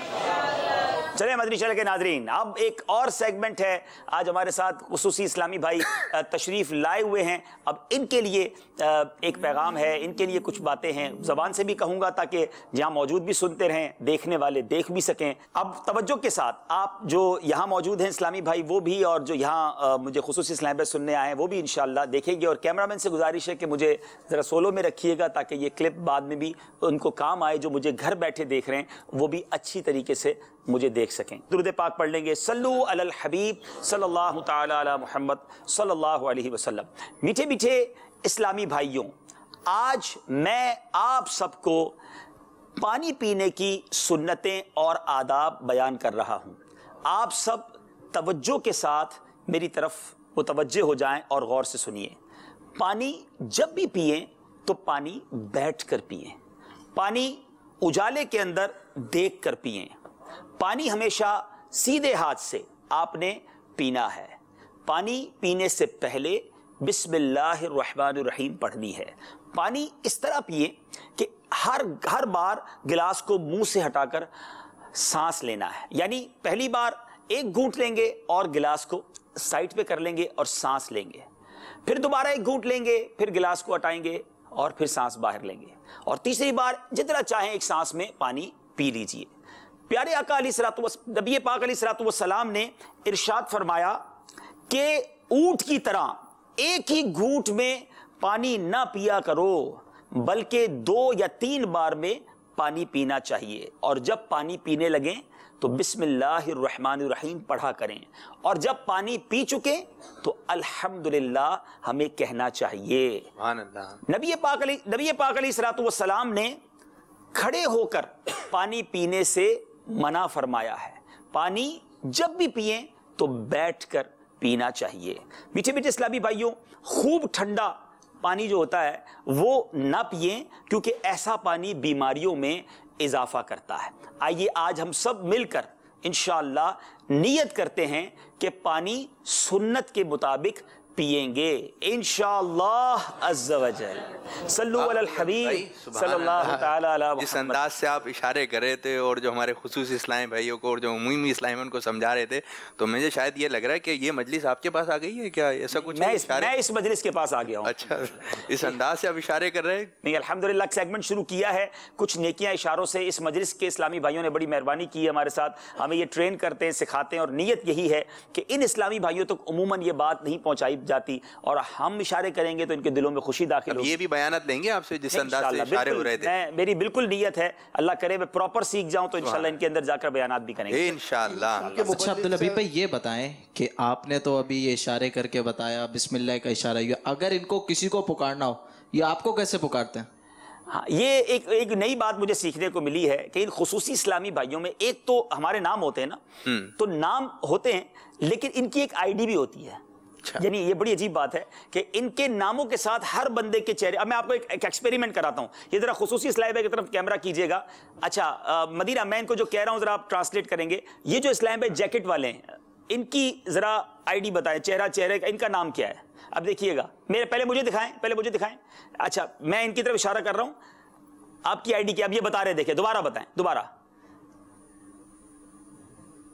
چلیں مدنی چینل کے ناظرین، اب ایک اور سیگمنٹ ہے۔ آج ہمارے ساتھ خصوصی اسلامی بھائی تشریف لائے ہوئے ہیں، اب ان کے لیے ایک پیغام ہے، ان کے لیے کچھ باتیں ہیں، زبان سے بھی کہوں گا تاکہ جہاں موجود بھی سنتے رہیں، دیکھنے والے دیکھ بھی سکیں۔ اب توجہ کے ساتھ آپ جو یہاں موجود ہیں اسلامی بھائی وہ بھی، اور جو یہاں مجھے خصوصی اسلامی بھائی سننے آئے ہیں وہ بھی انشاءاللہ دیکھیں گے، اور کیمرہ مین سے گزارش ہے کہ مجھے ذرا سولو میں رکھیے گا تاکہ یہ کلپ بعد میں بھی ان کو کام آئے، جو مجھے گھر بیٹھے دیکھ رہے ہیں وہ بھی اچھی طریقے سے مجھے دیکھ سکیں۔ درود پاک پڑھ لیں گے، صلو علی الحبیب صلی اللہ تعالی علی محمد صلی اللہ علیہ وسلم۔ میٹھے میٹھے اسلامی بھائیوں، آج میں آپ سب کو پانی پینے کی سنتیں اور آداب بیان کر رہا ہوں۔ آپ سب توجہ کے ساتھ میری طرف متوجہ ہو جائیں اور غور سے سنیے۔ پانی جب بھی پئیں تو پانی بیٹھ کر پئیں، پانی اجالے کے اندر دیکھ کر پئیں، پانی ہمیشہ سیدھے ہاتھ سے آپ نے پینا ہے۔ پانی پینے سے پہلے بسم اللہ الرحمن الرحیم پڑھنی ہے۔ پانی اس طرح پیئے کہ ہر بار گلاس کو منہ سے ہٹا کر سانس لینا ہے، یعنی پہلی بار ایک گھونٹ لیں گے اور گلاس کو سائڈ پہ کر لیں گے اور سانس لیں گے، پھر دوبارہ ایک گھونٹ لیں گے، پھر گلاس کو ہٹائیں گے اور پھر سانس باہر لیں گے، اور تیسری بار جتنا چاہیں ایک سانس میں پانی پی لیجئے۔ پیارے آقا نبی پاک علیہ السلام نے ارشاد فرمایا کہ اونٹ کی طرح ایک ہی گھونٹ میں پانی نہ پیا کرو، بلکہ 2 یا 3 بار میں پانی پینا چاہیے، اور جب پانی پینے لگیں تو بسم اللہ الرحمن الرحیم پڑھا کریں، اور جب پانی پی چکے تو الحمدللہ ہمیں کہنا چاہیے۔ سبحان اللہ۔ نبی پاک علیہ الصلوۃ والسلام نے کھڑے ہو کر پانی پینے سے منع فرمایا ہے، پانی جب بھی پئیں تو بیٹھ کر پینا چاہیے۔ میٹھے میٹھے اسلامی بھائیوں، خوب ٹھنڈا پانی جو ہوتا ہے وہ نہ پئیں، کیونکہ ایسا پانی بیماریوں میں اضافہ کرتا ہے۔ آئیے آج ہم سب مل کر انشاءاللہ نیت کرتے ہیں کہ پانی سنت کے مطابق پیئیں گے انشاءاللہ عز و جل۔ صلو علی الحبیب صلی اللہ تعالی علی محمد۔ جس انداز سے آپ اشارے کر رہے تھے اور جو ہمارے خصوصی اسلامی بھائیوں کو اور جو عمومی اسلام ان کو سمجھا رہے تھے، تو مجھے شاید یہ لگ رہا ہے کہ یہ مجلس آپ کے پاس آ گئی ہے کیا؟ ایسا کچھ میں اس مجلس کے پاس آ گیا ہوں۔ اچھا، اس انداز سے آپ اشارے کر رہے ہیں؟ نہیں، الحمدللہ سیگمنٹ شروع کیا ہے کچھ نیکیاں اشاروں سے۔ اس مجلس کے اسلامی بھائیوں نے بڑی مہربانی کی ہے ہمارے ساتھ، ہمیں یہ ٹرین کرتے ہیں، سکھاتے ہیں، اور نیت یہی ہے کہ ان اسلامی بھائیوں تک عموماً یہ بات نہیں پہنچائی جاتی، اور ہم اشارے کریں گے تو ان کے دلوں میں خوشی داخل ہوگی۔ یہ بھی بیانات لیں گے آپ سے جس انداز سے اشارے ہو رہے تھے؟ میری بالکل نیت ہے، اللہ کرے میں پراپر سیکھ جاؤں تو انشاءاللہ ان کے اندر جا کر بیانات بھی کریں گے انشاءاللہ۔ اچھا عبدالحبیب بھائی یہ بتائیں کہ آپ نے تو ابھی یہ اشارے کر کے بتایا، بسم اللہ کا اشارہ ہوا، اگر ان کو کسی کو پکارنا ہو یہ آپ کو کیسے پکارتے ہیں؟ ہاں، یہ ایک نئی بات مجھے سیکھنے کو ملی ہے کہ ان خصوصی اسلامی بھائیوں میں ایک تو ہمارے نام ہوتے ہیں نا، تو نام ہوتے ہیں لیکن ان کی ایک آئی ڈی بھی ہوتی ہے۔ یعنی یہ بڑی عجیب بات ہے کہ ان کے ناموں کے ساتھ ہر بندے کے چہرے، اب میں آپ کو ایک ایکسپیریمنٹ کراتا ہوں، یہ ذرا خصوصی اسلام بھائی کی طرف کیمرہ کیجئے گا۔ اچھا مدینہ، میں ان کو جو کہہ رہا ہوں ذرا آپ ٹرانسلیٹ کریں گے۔ یہ جو اسلام بھائی جیکٹ والے ہیں، ان کی ذرا آئی ڈی بتائیں، چہرے کا ان کا نام کیا ہے؟ اب دیکھیے گا، پہلے مجھے دکھائیں۔ اچھا میں ان کی طرف اشارہ کر رہا ہوں، آپ کی آئی ڈی کیا؟ اب یہ بتا رہے، دیکھیں دوبارہ بتائیں، دوبارہ۔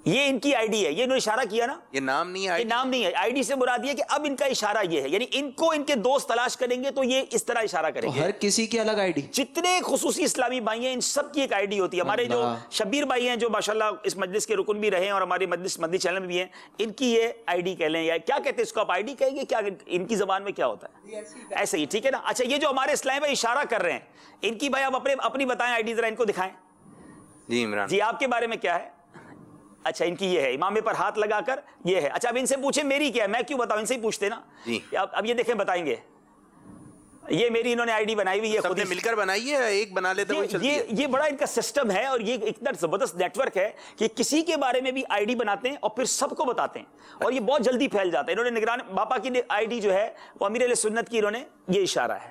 یہ ان کی آئی ڈی ہے، یہ انہوں نے اشارہ کیا نا، یہ نام نہیں ہے، نام نہیں ہے، آئی ڈی سے مراد یہ کہ اب ان کا اشارہ یہ ہے، یعنی ان کو ان کے دوست تلاش کریں گے تو یہ اس طرح اشارہ کریں گے۔ ہر کسی کی الگ آئی ڈی؟ جتنے خصوصی اسلامی بھائی ہیں ان سب کی ایک آئی ڈی ہوتی ہے۔ ہمارے جو شبیر بھائی ہیں جو ماشاءاللہ اس مجلس کے رکن بھی رہے ہیں اور ہماری مدنی چینل میں بھی ہیں، ان کی یہ آئی ڈی کہہ لیں، یا کیا کہتے ہیں اس کو آپ، آئی ڈی کہیں گے کیا ان کی زبان میں کیا ہوتا ہے؟ ایسے ہی، ٹھیک ہے نا۔ اچھا یہ جو ہمارے اسلام بھائی اشارہ کر رہے ہیں، ان کی بھائی آپ اپنی بتائیں آئی ڈی، ذرا ان کو دکھائیں۔ جی عمران جی آپ کے بارے میں کیا ہے؟ اچھا ان کی یہ ہے، امامے پر ہاتھ لگا کر یہ ہے۔ اچھا اب ان سے پوچھیں میری کیا ہے، میں کیوں بتاؤں، ان سے ہی پوچھتے نا۔ اب یہ دیکھیں بتائیں گے، یہ میری انہوں نے آئی ڈی بنائی ہوئی ہے، خود نے مل کر بنائی ہے، ایک بنا لیتے ہیں۔ یہ بڑا ان کا سسٹم ہے اور یہ اتنا زبردست نیٹ ورک ہے کہ کسی کے بارے میں بھی آئی ڈی بناتے ہیں اور پھر سب کو بتاتے ہیں، اور یہ بہت جلدی پھیل جاتا ہے۔ انہوں نے نگران باپا کی آئی ڈی جو ہے وہ امیر اہل سنت کی، انہوں نے یہ اشارہ ہے۔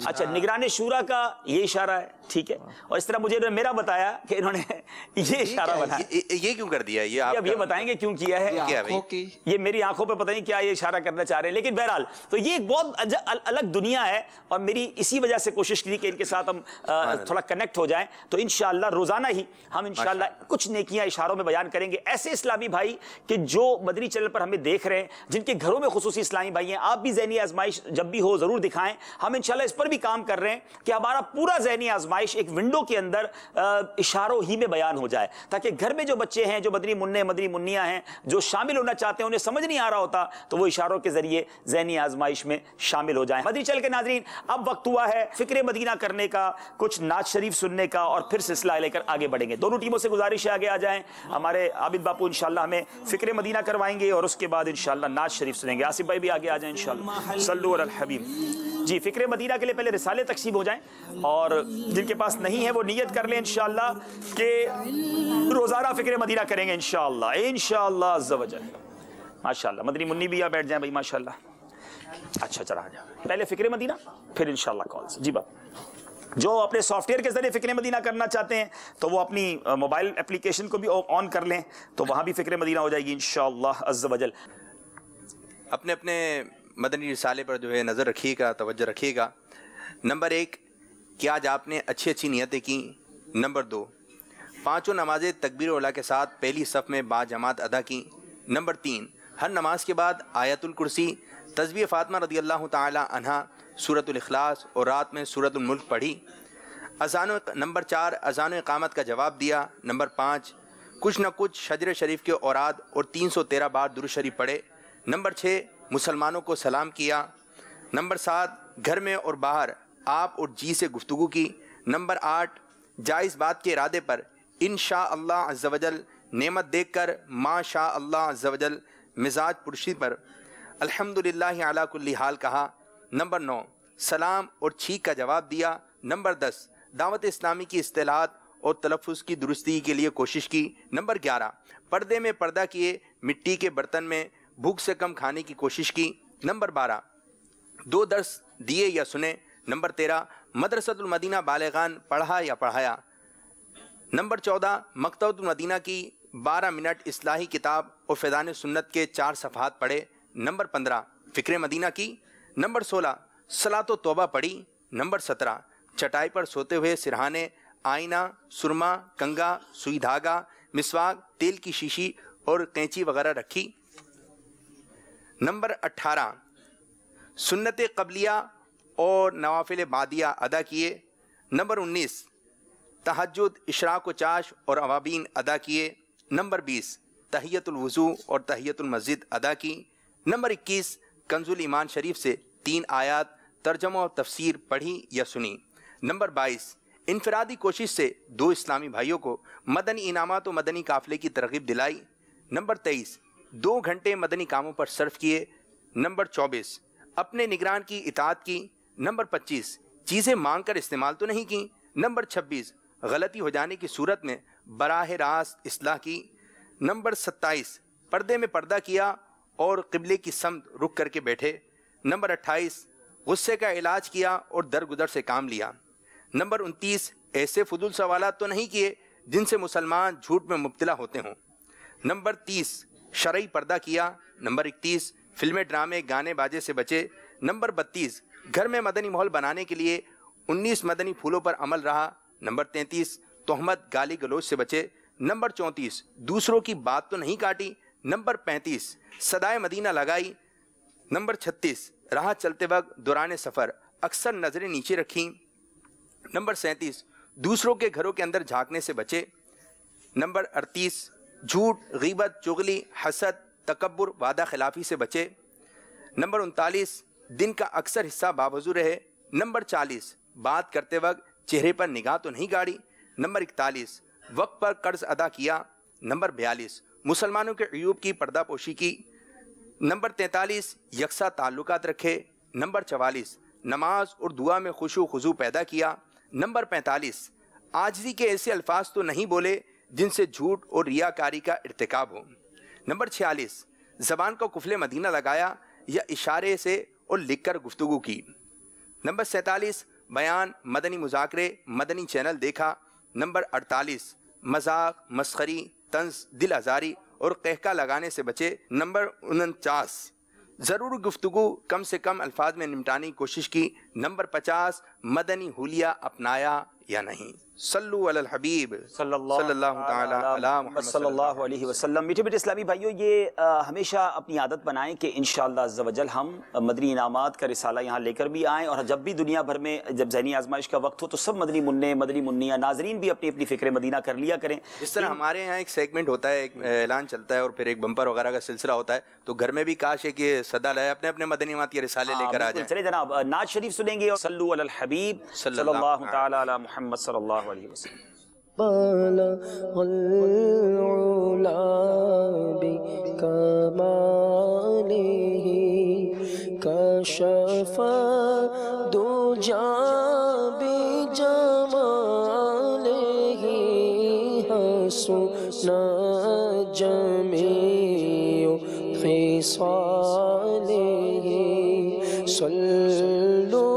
اچھا نگران شورا کا یہ اشارہ ہے، ٹھیک ہے، اور اس طرح مجھے میرا بتایا کہ انہوں نے یہ اشارہ بنایا۔ یہ کیوں کر دیا؟ یہ اب یہ بتائیں گے کیوں کیا ہے؟ یہ میری آنکھوں پہ پتہ نہیں کیا یہ اشارہ کرنا چاہ رہے ہیں، لیکن بہرحال تو یہ ایک بہت الگ دنیا ہے، اور میری اسی وجہ سے کوشش کی کہ ان کے ساتھ ہم تھوڑا کنیکٹ ہو جائیں۔ تو انشاءاللہ روزانہ ہی ہم انشاءاللہ کچھ نیکیاں اشاروں میں بیان کریں گے۔ ایسے اسلامی بھائی کہ جو مدنی چینل پر ہمیں دیکھ رہے ہیں، جن کے گھروں میں خصوصی اسلامی بھائی ہیں، آپ بھی ذہنی آزمائش جب بھی ہو ضرور دکھائیں۔ ہم انشاءاللہ اس پر بھی کام کر رہے ہیں کہ ہمارا پورا ذہنی آزمائش ایک ونڈو کے اندر اشاروں ہی میں بیان ہو جائے، تاکہ گھر میں جو بچے ہیں، جو مدنی منع مدنی منیاں ہیں، جو شامل ہونا چاہتے ہیں، انہیں سمجھ نہیں آ رہا ہوتا تو وہ اشاروں کے ذریعے ذہنی آزمائش میں شامل ہو جائیں۔ مدنی چینل کے ناظرین، اب وقت ہوا ہے فکر مدینہ کرنے کا، کچھ نعت شریف سننے کا، اور پھر سلسلہ لے کر آگے بڑھیں گے۔ دونوں ٹیموں سے گزارش ہے آگے آ جائیں۔ ہمارے عابد باپو انشاءاللہ ہمیں فکر مدینہ کروائیں گے اور اس کے بعد انشاءاللہ نعت شریف سنیں گے۔ آصف بھائی بھی آگے آ جائیں انشاءاللہ۔ صلو علی الحبیب۔ جی فکر مدینہ کے لیے پہلے رسالے تقسیم ہو جائیں، اور جن کے پاس نہیں ہے وہ نیت کر لیں انشاءاللہ کہ روزانہ فکر مدینہ کریں گے انشاءاللہ عز و جل۔ ماشاءاللہ مدنی منی بھی بیٹھ جائیں بھائی ماشاءاللہ۔ اچھا چلا جائیں، پہلے فکر مدینہ پھر انشاءاللہ کالز۔ جی باپ جو اپنے سافٹ ویئر کے ذریعے فکر مدینہ کرنا چاہتے ہیں تو وہ اپنی موبائل اپلیکیشن کو بھی آن کر لیں، تو وہاں بھی فکر مدینہ ہو جائے گی انشاءاللہ عز و جل۔ اپنے مدنی رسالے پر جو ہے نظر رکھیے گا، توجہ رکھیے گا۔ نمبر 1 کہ آج آپ نے اچھی نیتیں کی۔ نمبر 2 5 نمازیں تکبیر اولیٰ کے ساتھ پہلی صف میں با جماعت ادا کی۔ نمبر 3 ہر نماز کے بعد آیت الکرسی، تسبیح فاطمہ رضی اللہ تعالی عنہا، سورۃ الاخلاص اور رات میں سورۃ الملک پڑھی۔ نمبر 4 اذان و اقامت کا جواب دیا۔ نمبر 5 کچھ نہ کچھ شجر شریف کے اوراد اور 313 بار درود شریف پڑھے۔ نمبر 6 مسلمانوں کو سلام کیا۔ نمبر 7 گھر میں اور باہر آپ اور جی سے گفتگو کی۔ نمبر 8 جائز بات کے ارادے پر انشاء اللہ عز و جل نعمت دیکھ کر ما شاء اللہ عز و جل مزاج پرشی پر الحمدللہ علی کل حال کہا۔ نمبر 9 سلام اور چھینک کا جواب دیا۔ نمبر 10 دعوت اسلامی کی اصطلاحات اور تلفظ کی درستی کے لیے کوشش کی۔ نمبر 11 پردے میں پردہ کیے مٹی کے برتن میں بھوک سے کم کھانے کی کوشش کی۔ نمبر 12 2 درس دیے یا سنے۔ نمبر 13 مدرسۃ المدینہ بالغان پڑھا یا پڑھایا۔ نمبر 14 مکتبۃ المدینہ کی 12 منٹ اصلاحی کتاب اور فیضان سنت کے 4 صفحات پڑھے۔ نمبر 15 فکر مدینہ کی۔ نمبر 16 صلاۃ و توبہ پڑھی۔ نمبر 17 چٹائی پر سوتے ہوئے سرہانے، آئینہ، سرما، کنگا، سوئی دھاگا، مسواک، تیل کی شیشی اور قینچی وغیرہ رکھی۔ نمبر 18 سنت قبلیہ اور نوافل بعدیہ ادا کیے۔ نمبر 19 تہجد، اشراق و چاش اور اوابین ادا کیے۔ نمبر 20 تحیۃ الوضو اور تحیۃ المسجد ادا کی۔ نمبر 21 کنز الایمان شریف سے 3 آیات ترجمہ و تفسیر پڑھی یا سنی۔ نمبر 22 انفرادی کوشش سے 2 اسلامی بھائیوں کو مدنی انعامات و مدنی قافلے کی ترغیب دلائی۔ نمبر 23 2 گھنٹے مدنی کاموں پر صرف کیے۔ نمبر 24 اپنے نگران کی اطاعت کی۔ نمبر 25 چیزیں مانگ کر استعمال تو نہیں کی۔ نمبر 26 غلطی ہو جانے کی صورت میں براہ راست اصلاح کی۔ نمبر 27 پردے میں پردہ کیا اور قبلے کی سمت رک کر کے بیٹھے۔ نمبر 28 غصے کا علاج کیا اور درگزر سے کام لیا۔ نمبر 29 ایسے فضول سوالات تو نہیں کیے جن سے مسلمان جھوٹ میں مبتلا ہوتے ہوں۔ نمبر 30 شرعی پردہ کیا۔ نمبر 31 فلمیں، ڈرامے، گانے باجے سے بچے۔ نمبر 32 گھر میں مدنی ماحول بنانے کے لیے 19 مدنی پھولوں پر عمل رہا۔ نمبر 33 تہمت، گالی گلوچ سے بچے۔ نمبر 34 دوسروں کی بات تو نہیں کاٹی۔ نمبر 35 صدائے مدینہ لگائی۔ نمبر 36 راہ چلتے وقت دوران سفر اکثر نظریں نیچے رکھیں۔ نمبر 37 دوسروں کے گھروں کے اندر جھانکنے سے بچے۔ نمبر 38 جھوٹ، غیبت، چغلی، حسد، تکبر، وعدہ خلافی سے بچے۔ نمبر 39 دن کا اکثر حصہ باوضو رہے۔ نمبر 40 بات کرتے وقت چہرے پر نگاہ تو نہیں گاڑی۔ نمبر 41 وقت پر قرض ادا کیا۔ نمبر 42 مسلمانوں کے عیوب کی پردہ پوشی کی۔ نمبر 43 یکساں تعلقات رکھے۔ نمبر 44 نماز اور دعا میں خشوع و خضوع پیدا کیا۔ نمبر 45 عاجزی کے ایسے الفاظ تو نہیں بولے جن سے جھوٹ اور ریاکاری کا ارتکاب ہو۔ نمبر 46 زبان کو قفل مدینہ لگایا یا اشارے سے اور لکھ کر گفتگو کی۔ نمبر 47 بیان، مدنی مذاکرے، مدنی چینل دیکھا۔ نمبر 48 مذاق، مسخری، طنز، دل آزاری اور قہقہ لگانے سے بچے۔ نمبر 49 ضرور گفتگو کم سے کم الفاظ میں نمٹانے کی کوشش کی۔ نمبر 50 مدنی حلیہ اپنایا یا نہیں۔ صلو علی الحبیب صلی اللہ تعالی علی محمد صلی اللہ علیہ وسلم۔ میٹھے میٹھے اسلامی بھائیوں، یہ ہمیشہ اپنی عادت بنائیں کہ انشاءاللہ عز و جل ہم مدنی انعامات کا رسالہ یہاں لے کر بھی آئیں، اور جب بھی دنیا بھر میں جب ذہنی آزمائش کا وقت ہو تو سب مدنی منع، مدنی منیا ناظرین بھی اپنی اپنی فکر مدینہ کر لیا کریں۔ اس طرح ہمارے یہاں ایک سیگمنٹ ہوتا ہے، ایک اعلان چلتا ہے اور پھر ایک بمپر وغیرہ کا سلسلہ ہوتا ہے، تو گھر میں بھی کاش ہے کہ صدا لائے اپنے اپنے مدنی انعامات کے رسالے لے کر آ جائیں۔ چلے جناب نعت شریف سنیں گے، اور صلو علی الحبیب صلی اللہ تعالی علی محمد صلی اللہ علیہ وسلم۔ بلغ العلا بکمالہ کشف الدجی بجمالہ حسن جمیع خصالہ صلو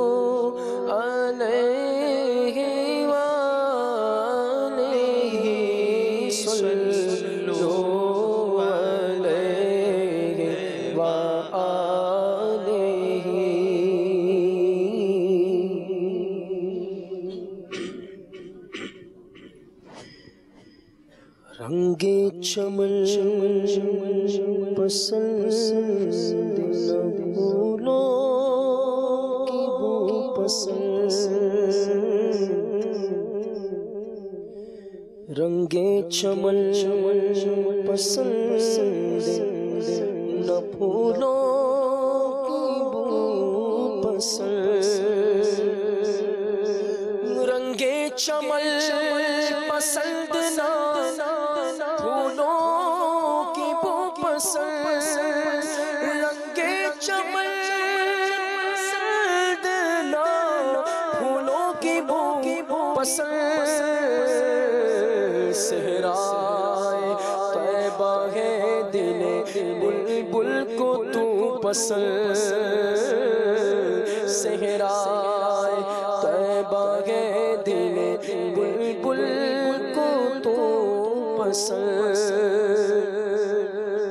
رنگ چمن پسند نہ بھولو کی بو پسند، رنگ چمن پسند نہ بھولو کی بو پسند، رنگ چمن پسند رنگے چمن نہ پھولوں کی بو پسند صحرائے طیبہ ہے دل بلبل کو تو پسند صحرائے طیبہ ہے دل بلبل کو تو پسند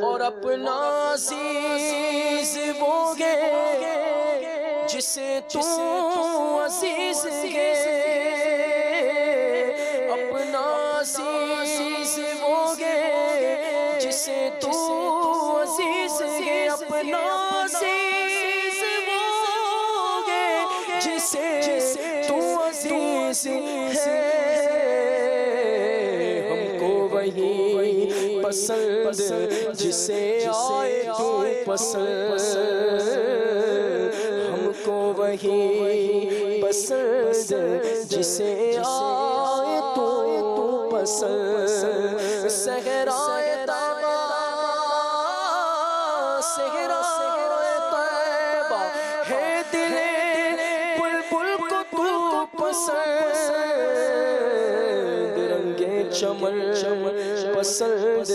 اور اپنا عزیز وہ گے جسے تو عزیز ہے اپنا عزیز وہ گے جسے تو عزیز ہے اپنا عزیز وہ گے جسے تو عزیز ہے ہم کو وہی پسند جسے آئے تو پسند ہم کو وہی پسند جسے آئے تو پسند صحرائے طیبہ صحرائے طیبہ ہے دل بلبل کو تو پسند رنگے چمن پسند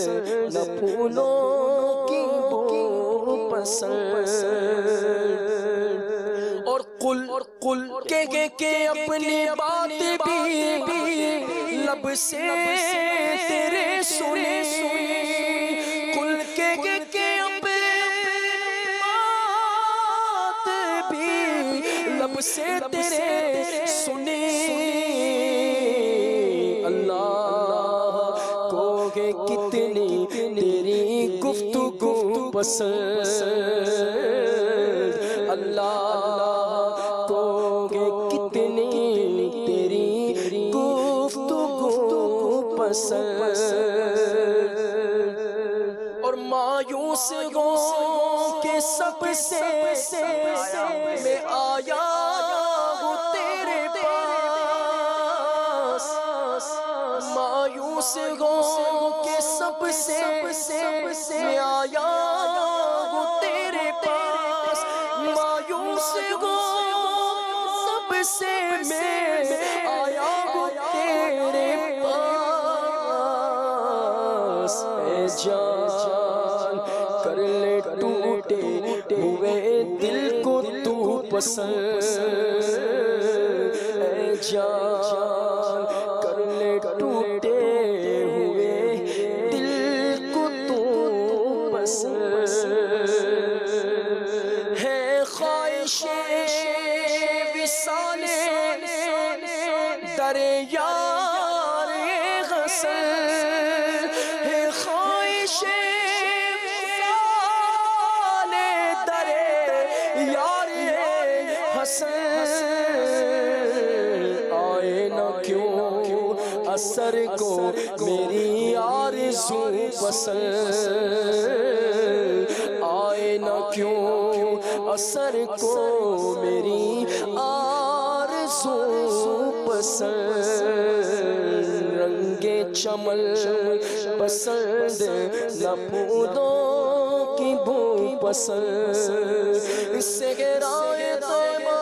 نہ پھولوں کی بو پسند اور قل کہ اپنی بات بھی لب سے تیرے سنی قل کہ اپنی بات بھی لب سے تیرے سنی اللہ کو کہ کتنی تیری گفتگو پسند اللہ کو کہ کتنی تیری گفتگو پسند اور مایوس ہو کہ سب سے میں آیا ہوں تیرے پاس مایوس ہو کہ سب سے میں آیا ہوں تیرے پاس مایوس ہو سب سے میں آیا ہوں تیرے پاس اے جان کر لے ٹوٹے ہوئے دل کو تو پسند اے جان کر لے ٹوٹے ہوئے دل کو تو پسند ہے خواہش وصال در یار غسل ہے خواہش وصال در یار حسن آئے نہ کیوں اثر کو میری آرزو پسند آئے نہ کیوں اثر کو میری آرزو پسند رنگے چمن پسند نہ پھولوں کی بو پسند صحرائے طیبہ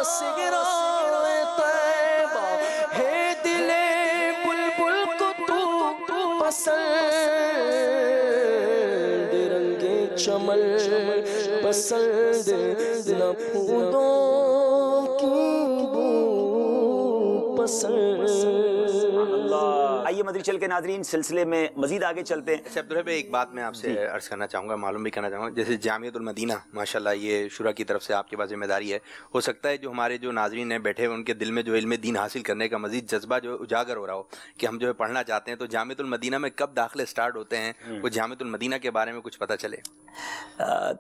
صحرائے طیبہ ہے دل بلبل کو تو پسند رنگے چمن پسند نہ پھولوں کی بو پسند آئیے مدری چل کے ناظرین سلسلے میں مزید آگے چلتے ہیں. اچھا عبدالرحیم بھائی ایک بات میں آپ سے عرض کرنا چاہوں گا, معلوم بھی کرنا چاہوں گا, جیسے جامعۃ المدینہ ماشاءاللہ یہ شورا کی طرف سے آپ کے پاس ذمہ داری ہے, ہو سکتا ہے جو ہمارے جو ناظرین ہیں بیٹھے ہوئے ان کے دل میں جو علم دین حاصل کرنے کا مزید جذبہ جو اجاگر ہو رہا ہو کہ ہم جو ہے پڑھنا چاہتے ہیں, تو جامعۃ المدینہ میں کب داخلے سٹارٹ ہوتے ہیں, وہ جامعۃ المدینہ کے بارے میں کچھ پتہ چلے.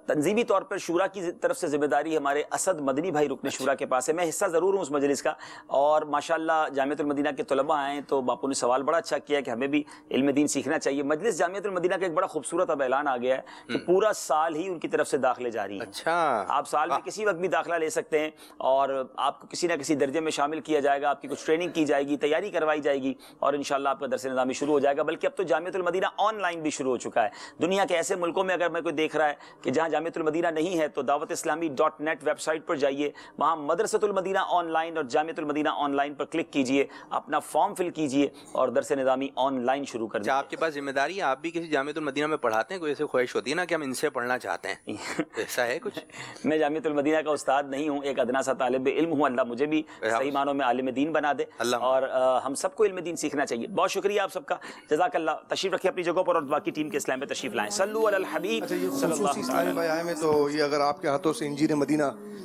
تنظیمی طور پر شورا کی طرف سے ذمہ داری ہمارے اسد مدنی بھائی رکن شورا کے پاس ہے. میں حصہ ضرور ہوں اس مجلس کا, اور ماشاءاللہ جامعۃ المدینہ کے طلباء آئیں تو باپو نے سوال بڑا اچھا اچھا کیا کہ ہمیں بھی علم دین سیکھنا چاہیے. مجلس جامعۃ المدینہ کا ایک بڑا خوبصورت اب اعلان آ گیا ہے کہ پورا سال ہی ان کی طرف سے داخلے جاری ہیں. اچھا, آپ سال میں کسی وقت بھی داخلہ لے سکتے ہیں اور آپ کو کسی نہ کسی درجے میں شامل کیا جائے گا, آپ کی کچھ ٹریننگ کی جائے گی, تیاری کروائی جائے گی اور انشاءاللہ آپ کا درس نظامی شروع ہو جائے گا. بلکہ اب تو جامعۃ المدینہ آن لائن بھی شروع ہو چکا ہے. دنیا کے ایسے ملکوں میں اگر میں کوئی دیکھ رہا ہے کہ جہاں جامعۃ المدینہ نہیں ہے تو dawatIslami.net ویب سائٹ پر جائیے, وہاں مدرسۃ المدینہ آن لائن اور جامعۃ المدینہ آن لائن پر کلک کیجئے, اپنا فارم فل کیجئے اور درس نظامی آن لائن شروع کر دیجئے. آپ کے پاس ذمہ داری ہے, آپ بھی کسی جامعۃ المدینہ میں پڑھاتے ہیں, کوئی ایسے خواہش ہوتی ہے نا کہ ہم ان سے پڑھنا چاہتے ہیں, ایسا ہے کچھ؟ میں جامعۃ المدینہ کا استاد نہیں ہوں, ایک ادنا سا طالب علم ہوں. اللہ مجھے بھی صحیح معنوں میں عالم دین بنا دے اور ہم سب کو علم دین سیکھنا چاہیے. بہت شکریہ آپ سب کا, جزاک اللہ. تشریف رکھیں اپنی جگہوں پر اور باقی ٹیم کے اسلام پہ تشریف لائیں. صلو علی الحبیب صلی اللہ علیہ وسلم. آئے میں تو یہ اگر آپ کے ہاتھوں سے انجیر مدینہ,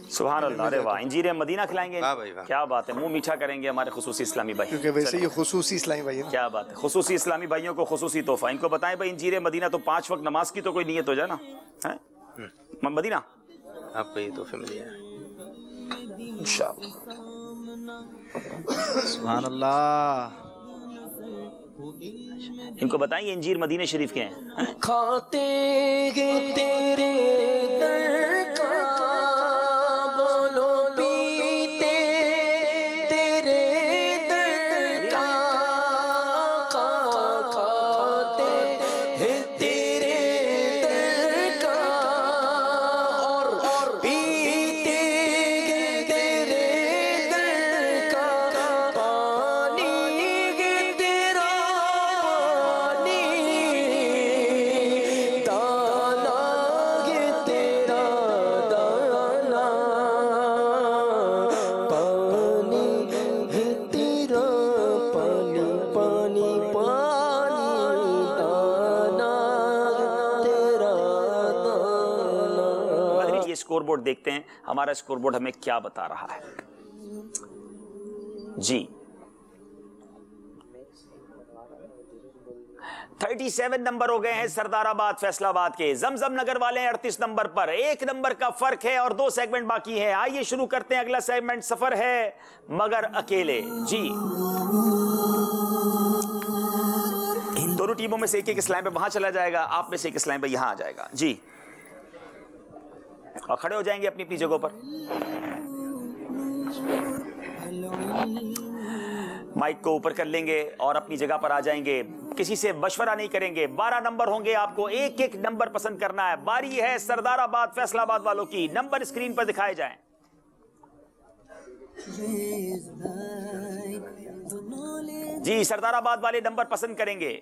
سبحان اللہ, ارے واہ, انجیر مدینہ کھلائیں گے, کیا بات ہے, منہ میٹھا کریں گے ہمارے خصوصی اسلامی بھائی, کیونکہ ویسے یہ خصوصی اسلامی بھائی ہیں. کیا بات ہے, خصوصی اسلامی بھائیوں کو خصوصی تحفہ. ان کو بتائیں بھائی انجیر مدینہ تو 5 وقت نماز کی تو کوئی نیت ہو جائے نا مدینہ, آپ کو یہ تحفے ملے ہیں انشاءاللہ. سبحان اللہ. ان کو بتائیں یہ انجیر مدینہ شریف کے ہیں. کھاتے ہیں تیرے در کا, بولو پیتے تیرے در کا, کھاتے ہیں تیرے در کا اور پیتے ہیں تیرے در کا, پانی ہے تیرا اسکور بورڈ دیکھتے ہیں, ہمارا اسکور بورڈ ہمیں کیا بتا رہا ہے. جی 37 نمبر ہو گئے ہیں سردار آباد فیصل آباد کے. زمزم نگر والے ہیں 38 نمبر پر, 1 نمبر کا فرق ہے اور 2 سیگمنٹ باقی ہیں. آئیے شروع کرتے ہیں. اگلا سیگمنٹ سفر ہے مگر اکیلے. جی دونوں ٹیموں میں سے ایک اسلام پہ وہاں چلا جائے گا, آپ میں سے ایک اسلام پہ یہاں آ جائے گا. جی اور کھڑے ہو جائیں گے اپنی اپنی جگہوں پر. مائک کو اوپر کر لیں گے اور اپنی جگہ پر آ جائیں گے. کسی سے مشورہ نہیں کریں گے. 12 نمبر ہوں گے, آپ کو ایک ایک نمبر پسند کرنا ہے. باری ہے سردار آباد فیصل آباد والوں کی. نمبر اسکرین پر دکھائے جائیں. جی سردار آباد والے نمبر پسند کریں گے.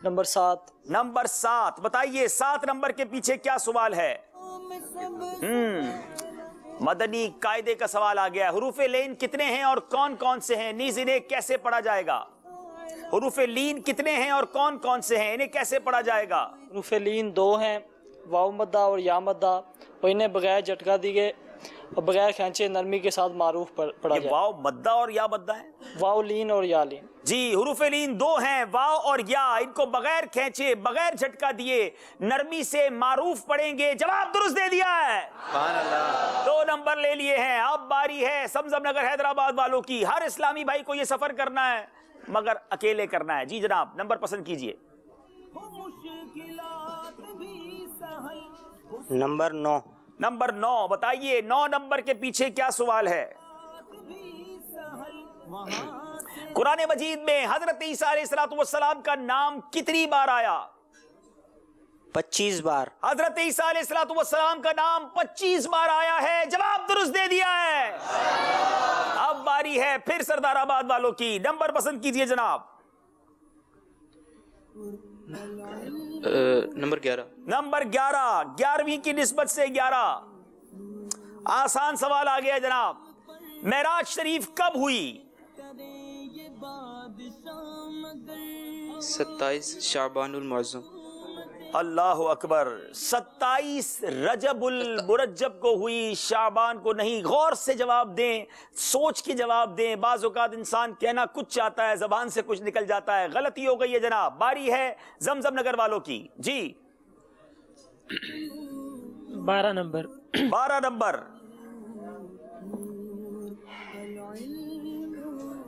نمبر 7. نمبر 7. بتائیے 7 نمبر کے پیچھے کیا سوال ہے؟ مدنی قاعدے کا سوال آ گیا. حروف لین کتنے ہیں اور کون کون سے ہیں؟ نیز انہیں کیسے پڑھا جائے گا؟ حروف لین کتنے ہیں اور کون کون سے ہیں؟ انہیں کیسے پڑھا جائے گا؟ حروف لین 2 ہیں, واو مدہ اور یا مدہ, اور انہیں بغیر جھٹکا دیے اور بغیر کھینچے نرمی کے ساتھ معروف پڑھا جائے. واو مدہ اور یا مدہ ہے؟ واو لین اور یا لین. جی حروف لین 2 ہیں, واو اور یا. ان کو بغیر کھینچے بغیر جھٹکا دیے نرمی سے معروف پڑھیں گے. جواب درست دے دیا ہے, سبحان اللہ. 2 نمبر لے لیے ہیں. اب باری ہے زمزم نگر حیدرآباد والوں کی. ہر اسلامی بھائی کو یہ سفر کرنا ہے مگر اکیلے کرنا ہے. جی جناب نمبر پسند کیجئے. نمبر 9. نمبر 9. بتائیے 9 نمبر کے پیچھے کیا سوال ہے؟ قرآن مجید میں حضرت عیسیٰ علیہ السلام کا نام کتنی بار آیا؟ 25 بار. حضرت عیسیٰ علیہ السلام کا نام 25 بار آیا ہے. جواب درست دے دیا ہے. اب باری ہے پھر سردار آباد والوں کی. نمبر پسند کیجئے جناب. نمبر 11. نمبر 11. 11ویں کی نسبت سے 11. آسان سوال آ گیا جناب. معراج شریف کب ہوئی؟ 27 شعبان المعظم. اللہ اکبر. 27 رجب المرجب کو ہوئی, شعبان کو نہیں. غور سے جواب دیں, سوچ کے جواب دیں. بعض اوقات انسان کہنا کچھ چاہتا ہے, زبان سے کچھ نکل جاتا ہے. غلطی ہو گئی ہے جناب. باری ہے زمزم نگر والوں کی. جی 12 نمبر. 12 نمبر.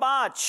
5।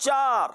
4।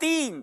3।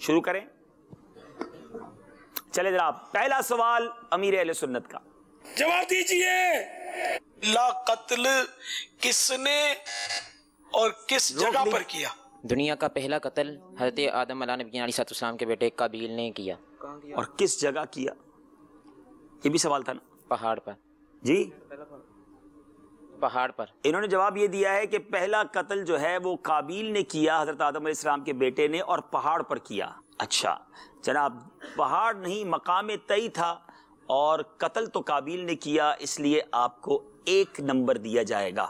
شروع کریں. چلے جناب پہلا سوال امیر اہل سنت کا. جواب دیجئے لا قتل کس نے اور کس جگہ پر کیا؟ دنیا کا پہلا قتل حضرت آدم علیہ نبی علیہ السلام کے بیٹے قابیل نے کیا. اور کس جگہ کیا؟ یہ بھی سوال تھا نا. پہاڑ پر. جی پہاڑ پر. انہوں نے جواب یہ دیا ہے کہ پہلا قتل جو ہے وہ قابیل نے کیا حضرت آدم علیہ السلام کے بیٹے نے، اور پہاڑ پر کیا. اچھا جناب پہاڑ نہیں، مقام طی تھا، اور قتل تو قابیل نے کیا، اس لیے آپ کو 1 نمبر دیا جائے گا.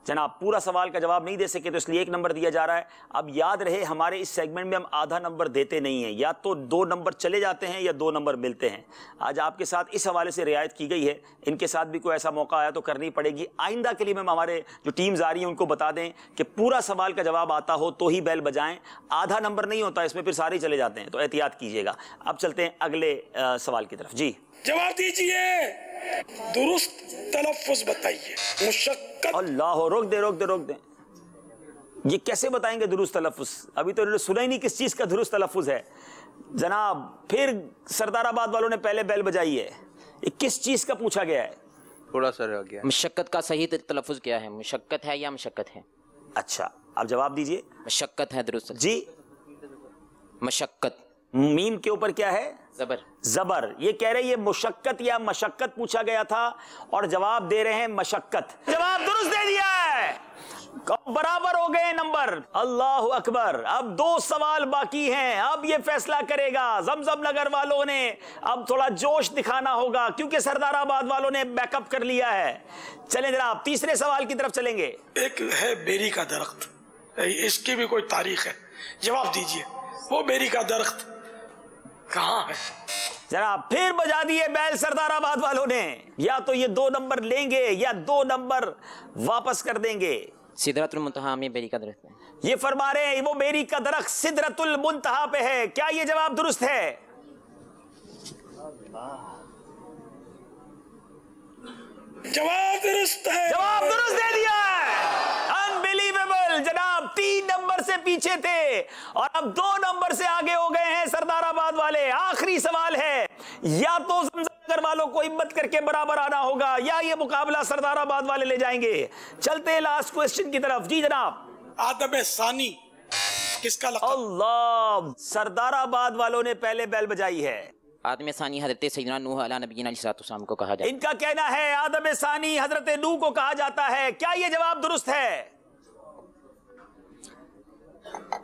جناب پورا سوال کا جواب نہیں دے سکے تو اس لیے 1 نمبر دیا جا رہا ہے. اب یاد رہے ہمارے اس سیگمنٹ میں ہم آدھا نمبر دیتے نہیں ہیں، یا تو 2 نمبر چلے جاتے ہیں یا 2 نمبر ملتے ہیں. آج آپ کے ساتھ اس حوالے سے رعایت کی گئی ہے، ان کے ساتھ بھی کوئی ایسا موقع آیا تو کرنی پڑے گی. آئندہ کے لیے ہمارے جو ٹیمز آ رہی ہیں ان کو بتا دیں کہ پورا سوال کا جواب آتا ہو تو ہی بیل بجائیں، آدھا نمبر نہیں ہوتا اس میں پھر سارے چلے جاتے ہیں، تو احتیاط کیجیے گا. اب چلتے ہیں اگلے سوال کی طرف. جی جواب دیجئے درست تلفظ بتائیے. مشقت. اللہ روک دیں. یہ کیسے بتائیں گے درست تلفظ؟ ابھی تو انہوں نے سنا ہی نہیں کس چیز کا درست تلفظ ہے. جناب پھر سردار آباد والوں نے پہلے بیل بجائی ہے. یہ کس چیز کا پوچھا گیا ہے؟ تھوڑا سا رہ گیا. مشقت کا صحیح تلفظ کیا ہے؟ مشقت ہے یا مشقت ہے؟ اچھا آپ جواب دیجئے. مشقت ہے درست. جی مشقت. میم کے اوپر کیا ہے؟ زبر. یہ کہہ رہے یہ مشقت یا مشقت پوچھا گیا تھا اور جواب دے رہے ہیں مشقت. جواب درست دے دیا ہے، برابر ہو گئے نمبر. اللہ اکبر. اب 2 سوال باقی ہیں، اب یہ فیصلہ کرے گا. زمزم نگر والوں نے اب تھوڑا جوش دکھانا ہوگا کیونکہ سردار آباد والوں نے بیک اپ کر لیا ہے. چلیں جناب تیسرے سوال کی طرف چلیں گے. ایک ہے بیری کا درخت، اس کی بھی کوئی تاریخ ہے، جواب دیجئے وہ بیری کا درخت کہاں ہے؟ جناب پھر بجا دیے بیل سردار آباد والوں نے. یا تو یہ 2 نمبر لیں گے یا 2 نمبر واپس کر دیں گے. سدرۃ المنتہا میں بیری کا درخت ہے. یہ فرما رہے ہیں وہ بیری کا درخت سدرۃ المنتہا پہ ہے. کیا یہ جواب درست ہے؟ جواب درست ہے. جواب درست دے دیا ہے. انبیلیویبل. جناب 3 نمبر سے پیچھے تھے اور اب 2 نمبر سے آگے ہو گئے ہیں سردار آباد والے. آخری سوال ہے، یا تو زمزم نگر والوں کو ہمت کر کے برابر آنا ہوگا یا یہ مقابلہ سردار آباد والے لے جائیں گے. چلتے ہیں لاسٹ کوسچن کی طرف. جی جناب آدم ثانی کس کا لقب؟ اللہ سردار آباد والوں نے پہلے بیل بجائی ہے. آدم ثانی حضرت سیدنا نوح علیہ نبی علیہ السلام کو کہا جاتا ہے. ان کا کہنا ہے آدم ثانی حضرت نوح کو کہا جاتا ہے. کیا یہ جواب درست ہے؟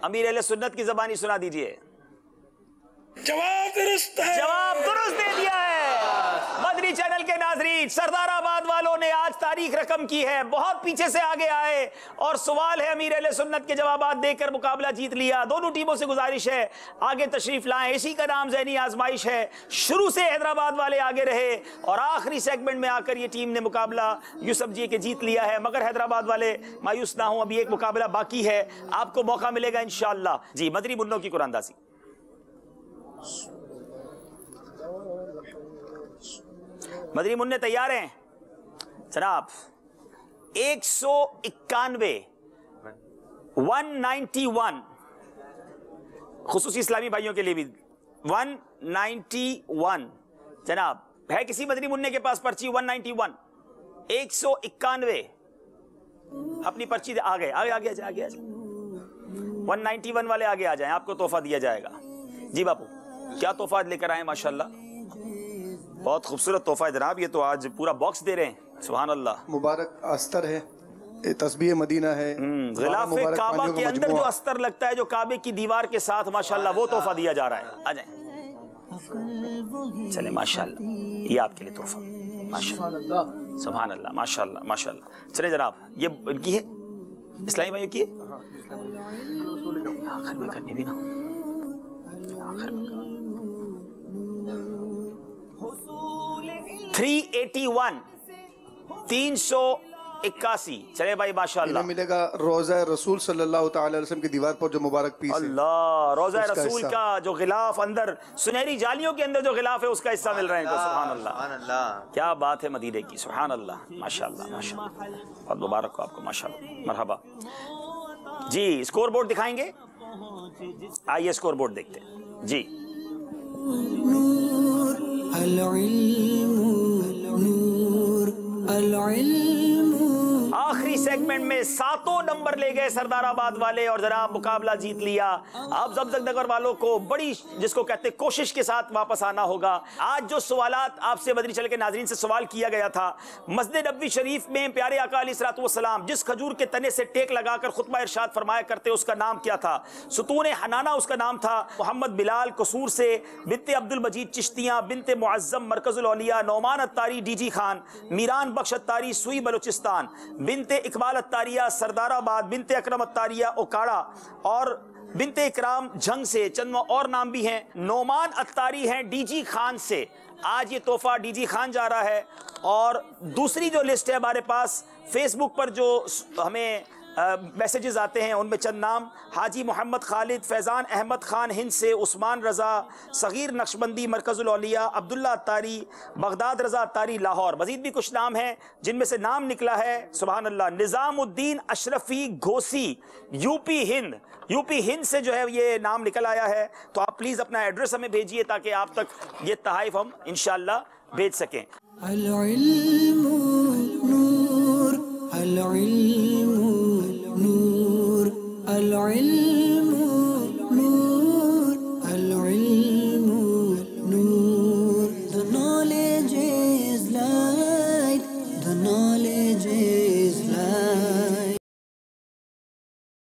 امیر اہل سنت کی زبانی سنا دیجئے. جواب درست ہے. جواب درست دے دیا ہے. مدنی چینل کے ناظرین سردار آباد والوں نے آج تاریخ رقم کی ہے، بہت پیچھے سے آگے آئے اور سوال ہے امیر اہل سنت کے جوابات دے کر مقابلہ جیت لیا. دونوں ٹیموں سے گزارش ہے آگے تشریف لائیں. اسی کا نام ذہنی آزمائش ہے. شروع سے حیدرآباد والے آگے رہے اور آخری سیگمنٹ میں آ کر یہ ٹیم نے مقابلہ یوں سمجھیے کہ جیت لیا ہے. مگر حیدرآباد والے مایوس نہ ہوں، ابھی ایک مقابلہ باقی ہے، آپ کو موقع ملے گا انشاءاللہ. جی مدنی منوں کی قرآن اندازی. مدنی منع تیار ہیں جناب؟ 191 191 خصوصی اسلامی بھائیوں کے لیے بھی 191 جناب ہے کسی مدنی منع کے پاس پرچی؟ 191 191 اپنی پرچی آگے 191 والے آگے آ جائیں، آپ کو تحفہ دیا جائے گا. جی باپو کیا تحفہ لے کر آئے؟ ماشاءاللہ بہت خوبصورت تحفہ ہے جناب. یہ تو آج پورا باکس دے رہے ہیں. سبحان اللہ. مبارک استر ہے، تسبیح مدینہ ہے، غلاف کعبہ کے اندر جو استر لگتا ہے جو کعبے کی دیوار کے ساتھ ماشاءاللہ وہ تحفہ دیا جا رہا ہے. آ جائیں چلیں ماشاءاللہ یہ آپ کے لیے تحفہ. ماشاءاللہ سبحان اللہ ماشاءاللہ ماشاءاللہ. چلیں جناب یہ ان کی ہے اسلامی بھائیوں کی ہے. آخر میں کرنی بھی نہ 381 چلے بھائی ماشاءاللہ. ملے گا روضہ رسول صلی اللہ تعالی علیہ وسلم کی دیوار پر جو مبارک پیس ہے. اللہ روضہ رسول کا جو غلاف اندر سنہری جالیوں کے اندر جو غلاف ہے اس کا حصہ مل رہے ہیں. سبحان اللہ کیا بات ہے مدینے کی. سبحان اللہ ماشاءاللہ ماشاءاللہ. بہت مبارک ہو آپ کو ماشاءاللہ. مرحبا. جی اسکور بورڈ دکھائیں گے؟ آئیے اسکور بورڈ دیکھتے ہیں. جی آخری سیگمنٹ میں 7 نمبر لے گئے سردار آباد والے اور جناب مقابلہ جیت لیا. اب زبزک نگر والوں کو بڑی جس کو کہتے کوشش کے ساتھ واپس آنا ہوگا. آج جو سوالات آپ سے مدنی چینل کے ناظرین سے سوال کیا گیا تھا، مسجد نبوی شریف میں پیارے آقا علیہ الصلوۃ والسلام جس کھجور کے تنے سے ٹیک لگا کر خطبہ ارشاد فرمایا کرتے اس کا نام کیا تھا؟ ستون حنانہ اس کا نام تھا. محمد بلال قصور سے، بنت عبد المجید چشتیاں، بنت معظم مرکز الاولیاء، نعمان اتاری ڈی جی خان، میران بخش اتاری سوئی بلوچستان، بنت اقبال اتاریہ سردار آباد، بنت اکرم اتاریہ اوکاڑا، اور بنت اکرام جھنگ سے. چند اور نام بھی ہیں. نعمان اتاری ہیں ڈی جی خان سے. آج یہ تحفہ ڈی جی خان جا رہا ہے. اور دوسری جو لسٹ ہے ہمارے پاس فیس بک پر جو ہمیں میسیجز آتے ہیں ان میں چند نام: حاجی محمد خالد، فیضان احمد خان ہند سے، عثمان رضا صغیر نقشبندی مرکز الاولیاء، عبداللہ اتاری، بغداد رضا اتاری لاہور. مزید بھی کچھ نام ہیں جن میں سے نام نکلا ہے سبحان اللہ نظام الدین اشرفی گھوسی یو پی ہند سے جو ہے یہ نام نکل آیا ہے. تو آپ پلیز اپنا ایڈریس ہمیں بھیجیے تاکہ آپ تک یہ تحائف ہم انشاءاللہ بھیج سکیں. العلم